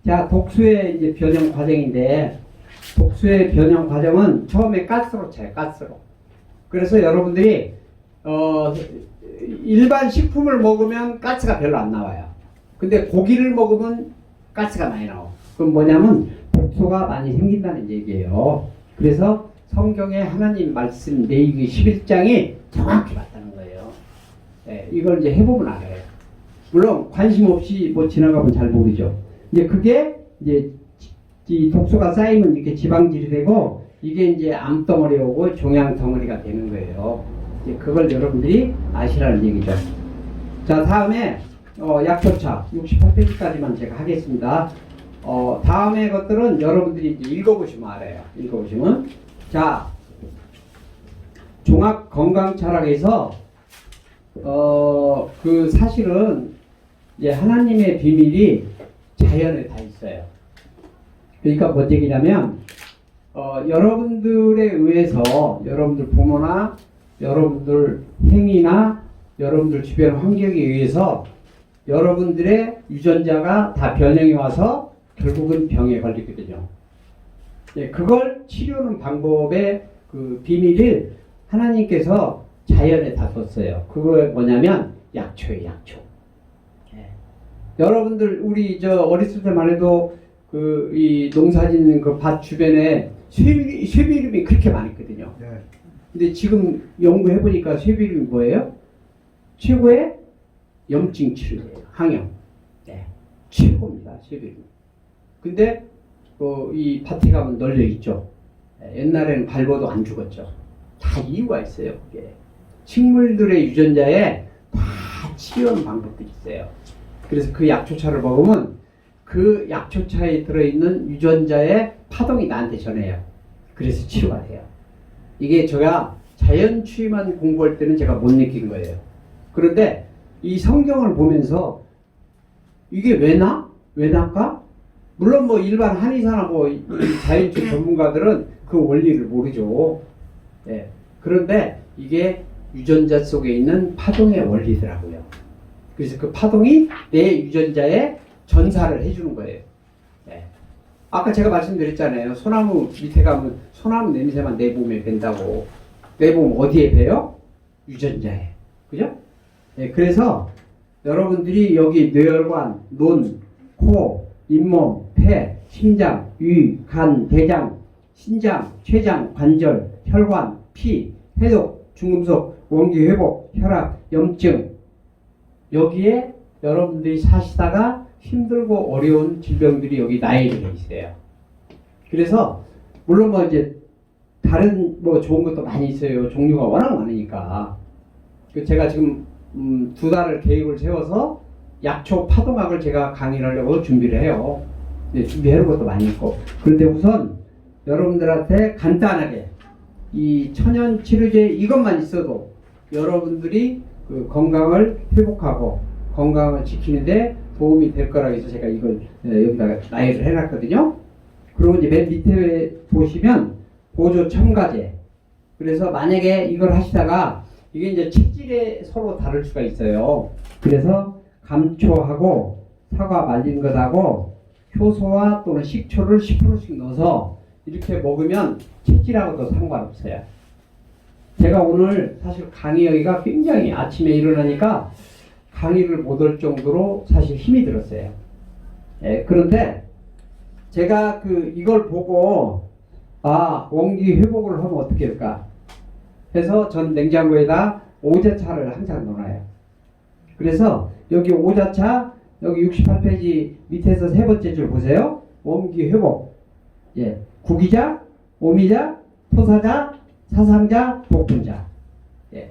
자, 독소의 이제 변형 과정인데 독소의 변형 과정은 처음에 가스로 쳐요. 가스로. 그래서 여러분들이 일반 식품을 먹으면 가스가 별로 안 나와요. 근데 고기를 먹으면 가스가 많이 나와요. 그럼 뭐냐면 독소가 많이 생긴다는 얘기예요. 그래서 성경의 하나님 말씀 레위기 11장이 정확히 맞다는 거예요. 네, 이걸 이제 해보면 알아요. 물론 관심 없이 뭐 지나가면 잘 모르죠. 이제 그게 이제 이 독소가 쌓이면 이렇게 지방질이 되고 이게 이제 암덩어리 오고 종양 덩어리가 되는 거예요. 이제 그걸 여러분들이 아시라는 얘기죠. 자, 다음에 약초차 68페이지까지만 제가 하겠습니다. 다음의 것들은 여러분들이 이제 읽어보시면 알아요. 읽어보시면 자, 종합건강철학에서 사실은 이제 하나님의 비밀이 자연에 다 있어요. 그러니까 뭔 얘기냐면 여러분들에 의해서 여러분들 부모나 여러분들 행위나 여러분들 주변 환경에 의해서 여러분들의 유전자가 다 변형이 와서 결국은 병에 걸리거든요. 예, 그걸 치료하는 방법의 그 비밀을 하나님께서 자연에 다 뒀어요. 그거 뭐냐면 약초예요, 약초. 예. 여러분들 우리 어렸을 때만 해도 이 농사짓는 그 밭 주변에 쇠비름이 그렇게 많았거든요. 네. 근데 지금 연구해보니까 쇠비름이 뭐예요? 최고의 염증 치료예요. 항염. 네. 최고입니다. 쇠비름. 근데 이 밭에 가면 널려 있죠. 옛날에는 밟아도 안 죽었죠. 다 이유가 있어요. 그게. 식물들의 유전자에 다 치료하는 방법들이 있어요. 그래서 그 약초차를 먹으면 그 약초차에 들어있는 유전자의 파동이 나한테 전해요. 그래서 치료가 돼요. 이게 제가 자연치유만 공부할 때는 제가 못 느낀 거예요. 그런데 이 성경을 보면서 이게 왜 날까? 물론 뭐 일반 한의사나 뭐 자연치유 전문가들은 그 원리를 모르죠. 예. 그런데 이게 유전자 속에 있는 파동의 원리더라고요. 그래서 그 파동이 내 유전자에 전사를 해주는 거예요. 예. 아까 제가 말씀드렸잖아요. 소나무 밑에 가면 소나무 냄새만 내 몸에 밴다고. 내 몸 어디에 배요? 유전자에. 그죠? 예. 그래서 여러분들이 여기 뇌혈관, 논, 코, 잇몸, 폐, 심장, 위, 간, 대장, 신장, 췌장, 관절, 혈관, 피, 해독, 중금속, 원기 회복, 혈압, 염증 여기에 여러분들이 사시다가 힘들고 어려운 질병들이 여기 나열되어 있어요. 그래서 물론 뭐 이제 다른 뭐 좋은 것도 많이 있어요. 종류가 워낙 많으니까. 제가 지금 2달을 계획을 세워서 약초 파동학을 제가 강의를 하려고 준비를 해요. 네, 준비해놓은 것도 많이 있고. 그런데 우선 여러분들한테 간단하게 이 천연 치료제 이것만 있어도 여러분들이 그 건강을 회복하고 건강을 지키는데 도움이 될 거라고 해서 제가 이걸 여기다가 나열을 해놨거든요. 그리고 이제 맨 밑에 보시면 보조 첨가제. 그래서 만약에 이걸 하시다가 이게 이제 체질에 서로 다를 수가 있어요. 그래서 감초하고 사과 말린 것하고 효소와 또는 식초를 10%씩 넣어서 이렇게 먹으면 체질하고도 상관없어요. 제가 오늘 사실 강의 여기가 굉장히 아침에 일어나니까 강의를 못 할 정도로 사실 힘이 들었어요. 예, 그런데 제가 이걸 보고 원기 회복을 하면 어떻게 할까 해서 전 냉장고에다 오자차를 항상 넣어놔요. 그래서 여기 오자차 여기 68페이지 밑에서 세 번째 줄 보세요. 원기 회복. 예, 구기자, 오미자, 토사자, 사상자, 복분자. 예,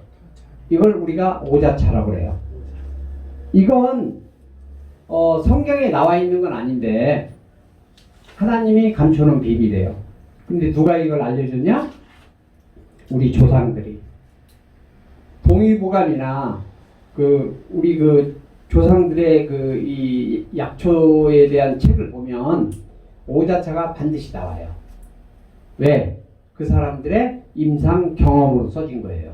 이걸 우리가 오자차라고 그래요. 이건 성경에 나와 있는 건 아닌데 하나님이 감춰놓은 비밀이에요. 근데 누가 이걸 알려줬냐? 우리 조상들이. 동의보감이나 우리 조상들의 이 약초에 대한 책을 보면 오자차가 반드시 나와요. 왜? 그 사람들의 임상 경험으로 써진 거예요.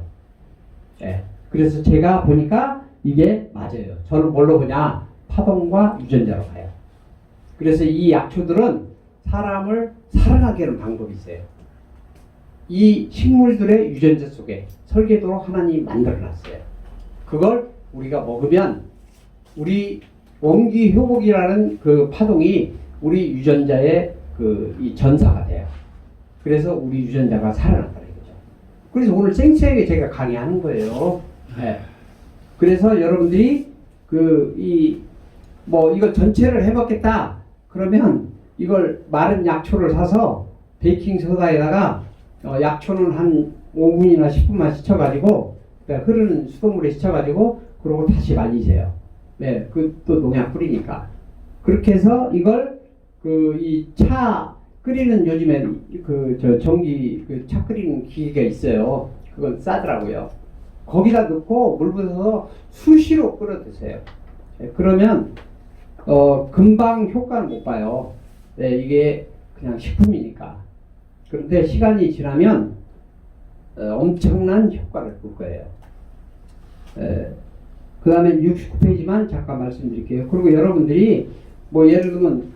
예. 그래서 제가 보니까 이게 맞아요. 저는 뭘로 보냐? 파동과 유전자로 봐요. 그래서 이 약초들은 사람을 살아나게 하는 방법이 있어요. 이 식물들의 유전자 속에 설계도로 하나님이 만들어놨어요. 그걸 우리가 먹으면 우리 원기 회복이라는 그 파동이 우리 유전자의 이 전사가 돼요. 그래서 우리 유전자가 살아난다는 거죠. 그래서 오늘 쌩쌩하게 제가 강의하는 거예요. 네. 그래서 여러분들이 이거 전체를 해먹겠다 그러면 이걸 마른 약초를 사서 베이킹 소다에다가 약초는 한 5분이나 10분만 식혀가지고 흐르는 수돗물에 식혀가지고 그러고 다시 말리세요. 네, 또 농약 뿌리니까. 그렇게 해서 이걸 이 차 끓이는 요즘에 전기 차 끓이는 기계가 있어요. 그건 싸더라고요. 거기다 넣고 물 부어서 수시로 끓여 드세요. 네, 그러면 금방 효과는 못 봐요. 네, 이게 그냥 식품이니까. 그런데 시간이 지나면 엄청난 효과를 볼 거예요. 그 다음에 69페이지만 잠깐 말씀드릴게요. 그리고 여러분들이 예를 들면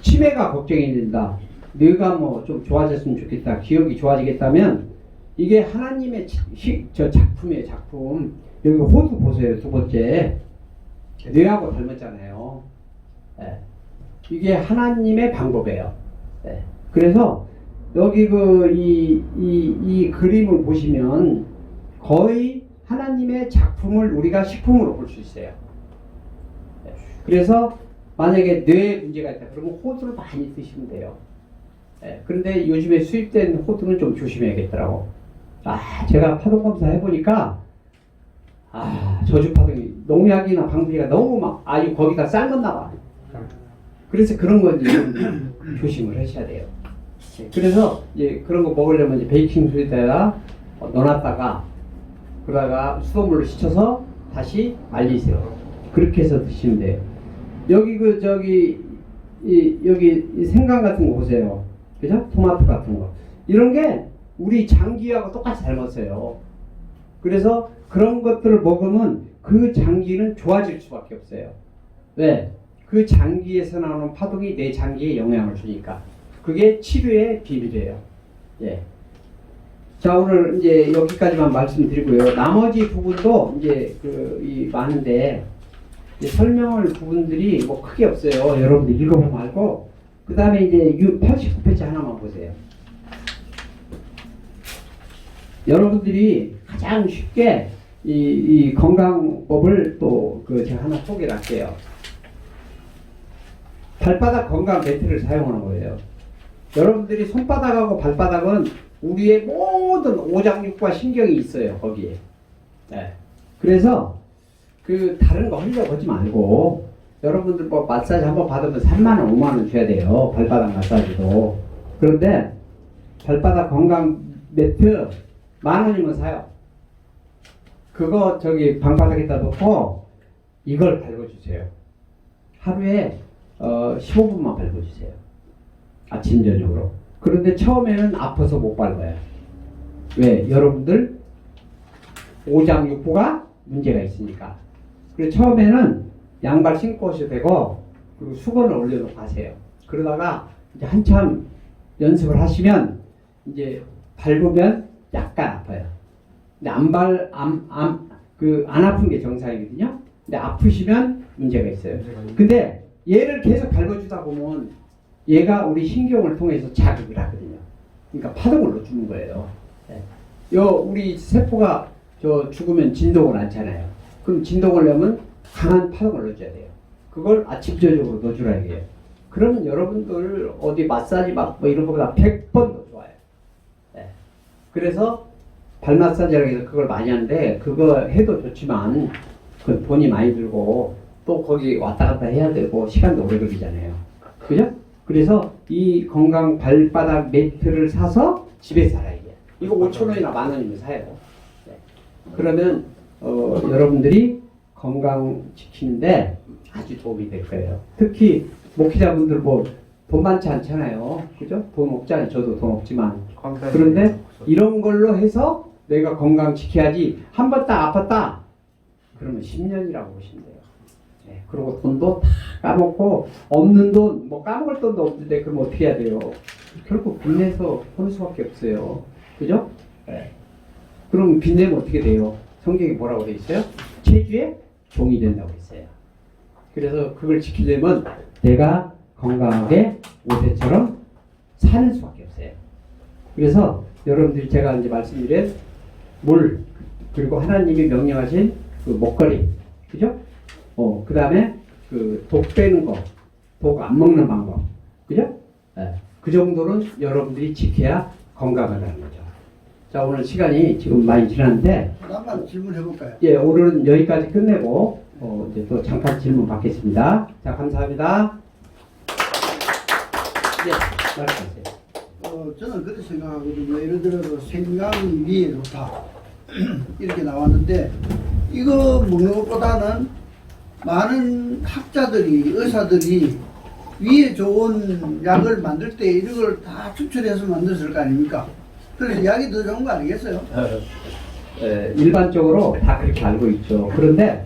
치매가 걱정이 된다. 뇌가 좀 좋아졌으면 좋겠다. 기억이 좋아지겠다면 이게 하나님의 작품이에요. 작품. 여기 호두 보세요. 두 번째. 뇌하고 닮았잖아요. 네. 이게 하나님의 방법이에요. 네. 그래서 여기 이 그림을 보시면 거의 하나님의 작품을 우리가 식품으로 볼 수 있어요. 네. 그래서 만약에 뇌에 문제가 있다 그러면 호두를 많이 드시면 돼요. 네. 그런데 요즘에 수입된 호두는 좀 조심해야겠더라고. 제가 파동검사 해보니까 저주파동이 농약이나 방비가 너무 거기다 삶았나 봐. 그래서 그런 건지 조심을 하셔야 돼요. 네. 그래서 이제 그런 거 먹으려면 이제 베이킹 소다에다 넣어놨다가 그러다가 수돗물로 씻어서 다시 말리세요. 그렇게 해서 드시면 돼요. 여기 여기 이 생강 같은 거 보세요. 그죠? 토마토 같은 거. 이런 게 우리 장기하고 똑같이 닮았어요. 그래서 그런 것들을 먹으면 그 장기는 좋아질 수밖에 없어요. 왜? 그 장기에서 나오는 파동이 내 장기에 영향을 주니까. 그게 치료의 비밀이에요. 예. 자, 오늘 이제 여기까지만 말씀드리고요. 나머지 부분도 이제 많은데 이제 설명할 부분들이 크게 없어요. 여러분들 읽어보면 알고. 그 다음에 이제 89페이지 하나만 보세요. 여러분들이 가장 쉽게 이 건강법을 또 제가 하나 소개를 할게요. 발바닥 건강 매트를 사용하는 거예요. 여러분들이 손바닥하고 발바닥은 우리의 모든 오장육과 신경이 있어요. 거기에. 네. 그래서 다른 거 하려고 하지 말고 여러분들 마사지 한번 받으면 3만원 5만원 줘야 돼요. 발바닥 마사지도. 그런데 발바닥 건강 매트 10,000원이면 사요. 그거 방바닥에다 놓고 이걸 밟아주세요. 하루에 15분만 밟아주세요. 아침 저녁으로. 그런데 처음에는 아파서 못 밟아요. 왜? 여러분들 오장육부가 문제가 있으니까. 그래서 처음에는 양발 신고 오셔도 되고 그리고 수건을 올려놓고 하세요. 그러다가 이제 한참 연습을 하시면 이제 밟으면 약간 아파요. 근데 안 아픈 게 정상이거든요. 근데 아프시면 문제가 있어요. 근데 얘를 계속 밟아주다 보면 얘가 우리 신경을 통해서 자극을 하거든요. 그러니까 파동을 넣어주는 거예요. 우리 세포가 죽으면 진동을 않잖아요. 그럼 진동을 내면 강한 파동을 넣어줘야 돼요. 그걸 아침저녁으로 넣어주라 해요. 그러면 여러분들 어디 마사지 막 뭐 이런 거보다 100번 더 좋아요. 그래서 발 마사지라고 해서 그걸 많이 하는데 그거 해도 좋지만 그 돈이 많이 들고 또 거기 왔다 갔다 해야 되고 시간도 오래 걸리잖아요. 그죠? 그래서 이 건강 발바닥 매트를 사서 집에서 살아야 돼요. 이거 5,000원이나 10,000원이면 사요. 그러면 여러분들이 건강 지키는데 아주 도움이 될 거예요. 특히 목회자분들 뭐 돈 많지 않잖아요. 그죠? 돈 없잖아요. 저도 돈 없지만. 그런데 이런 걸로 해서 내가 건강 지켜야지 한 번 딱 아팠다 그러면 10년이라고 보시면 돼요. 그리고 돈도 다 까먹고 없는 돈, 뭐 까먹을 돈도 없는데 그럼 어떻게 해야 돼요? 결국 빚내서 하는 수밖에 없어요. 그죠? 그럼 빚내면 어떻게 돼요? 성경에 뭐라고 돼 있어요? 체주의 종이 된다고 했어요. 그래서 그걸 지키려면 내가 건강하게 요새처럼 사는 수밖에 없어요. 그래서 여러분들이 제가 이제 말씀드린 물 그리고 하나님이 명령하신 그 목걸이, 그죠? 그 다음에 그 독 빼는 거, 독 안 먹는 방법, 그죠? 그 정도는 여러분들이 지켜야 건강하다는 거죠. 자, 오늘 시간이 지금 많이 지났는데 한번 질문해 볼까요? 예, 오늘은 여기까지 끝내고 이제 또 잠깐 질문 받겠습니다. 자, 감사합니다. 예, 말씀하세요. 저는 그렇게 생각하거든요. 예를 들어서 생강이 위에 좋다 이렇게 나왔는데 이거 먹는 것보다는 많은 학자들이 의사들이 위에 좋은 약을 만들 때 이런 걸 다 추출해서 만들었을 거 아닙니까? 그래서 약이 더 좋은 거 아니겠어요? 일반적으로 다 그렇게 알고 있죠. 그런데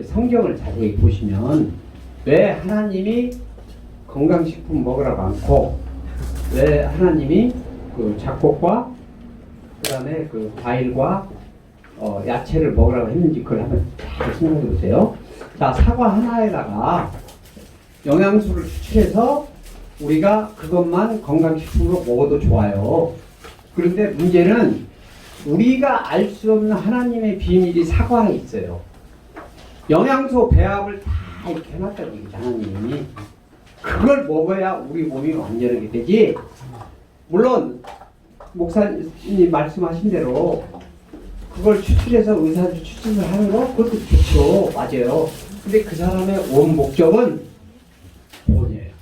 성경을 자세히 보시면 왜 하나님이 건강식품 먹으라고 않고 왜 하나님이 그 잡곡과 그 다음에 그 과일과 야채를 먹으라고 했는지 그걸 한번 잘 생각해 보세요. 자, 사과 하나에다가 영양소를 추출해서 우리가 그것만 건강식품으로 먹어도 좋아요. 그런데 문제는 우리가 알 수 없는 하나님의 비밀이 사과에 있어요. 영양소 배합을 다 이렇게 해놨다는 얘기죠, 하나님이. 그걸 먹어야 우리 몸이 완전하게 되지. 물론 목사님 말씀하신 대로 그걸 추출해서 의사들 추출을 하는 거 그것도 좋죠. 맞아요. 근데 그 사람의 원 목적은 돈이에요.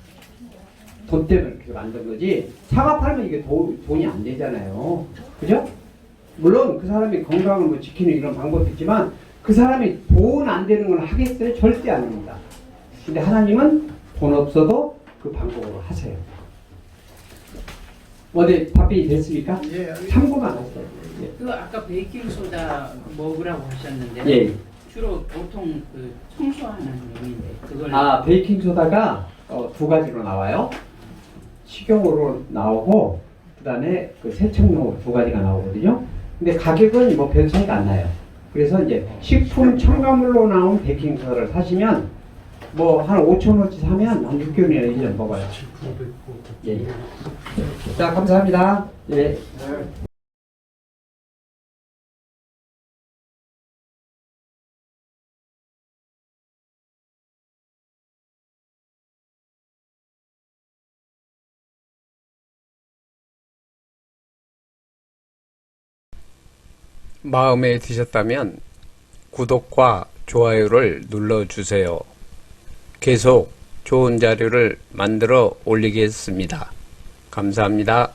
돈 때문에 그렇게 만든 거지. 사과 팔면 이게 돈이 안 되잖아요. 그죠? 물론 그 사람이 건강을 뭐 지키는 이런 방법도 있지만 그 사람이 돈 안 되는 걸 하겠어요? 절대 안 합니다. 근데 하나님은 돈 없어도 그 방법으로 하세요. 어디 답변이 됐습니까? 예. 참고만 하세요. 예. 그 아까 베이킹 소다 먹으라고 하셨는데 예. 주로 보통 그 청소하는 용인데 그걸 베이킹 소다가 두 가지로 나와요. 식용으로 나오고 그다음에 그 세척용으로 두 가지가 나오거든요. 근데 가격은 뭐 별 차이가 안 나요. 그래서 이제 식품 첨가물로 나온 베이킹 소다를 사시면 뭐 한 5,000원치 사면 한 6개월이나 1년 먹어요. 예. 자, 감사합니다. 예. 마음에 드셨다면 구독과 좋아요를 눌러주세요. 계속 좋은 자료를 만들어 올리겠습니다. 감사합니다.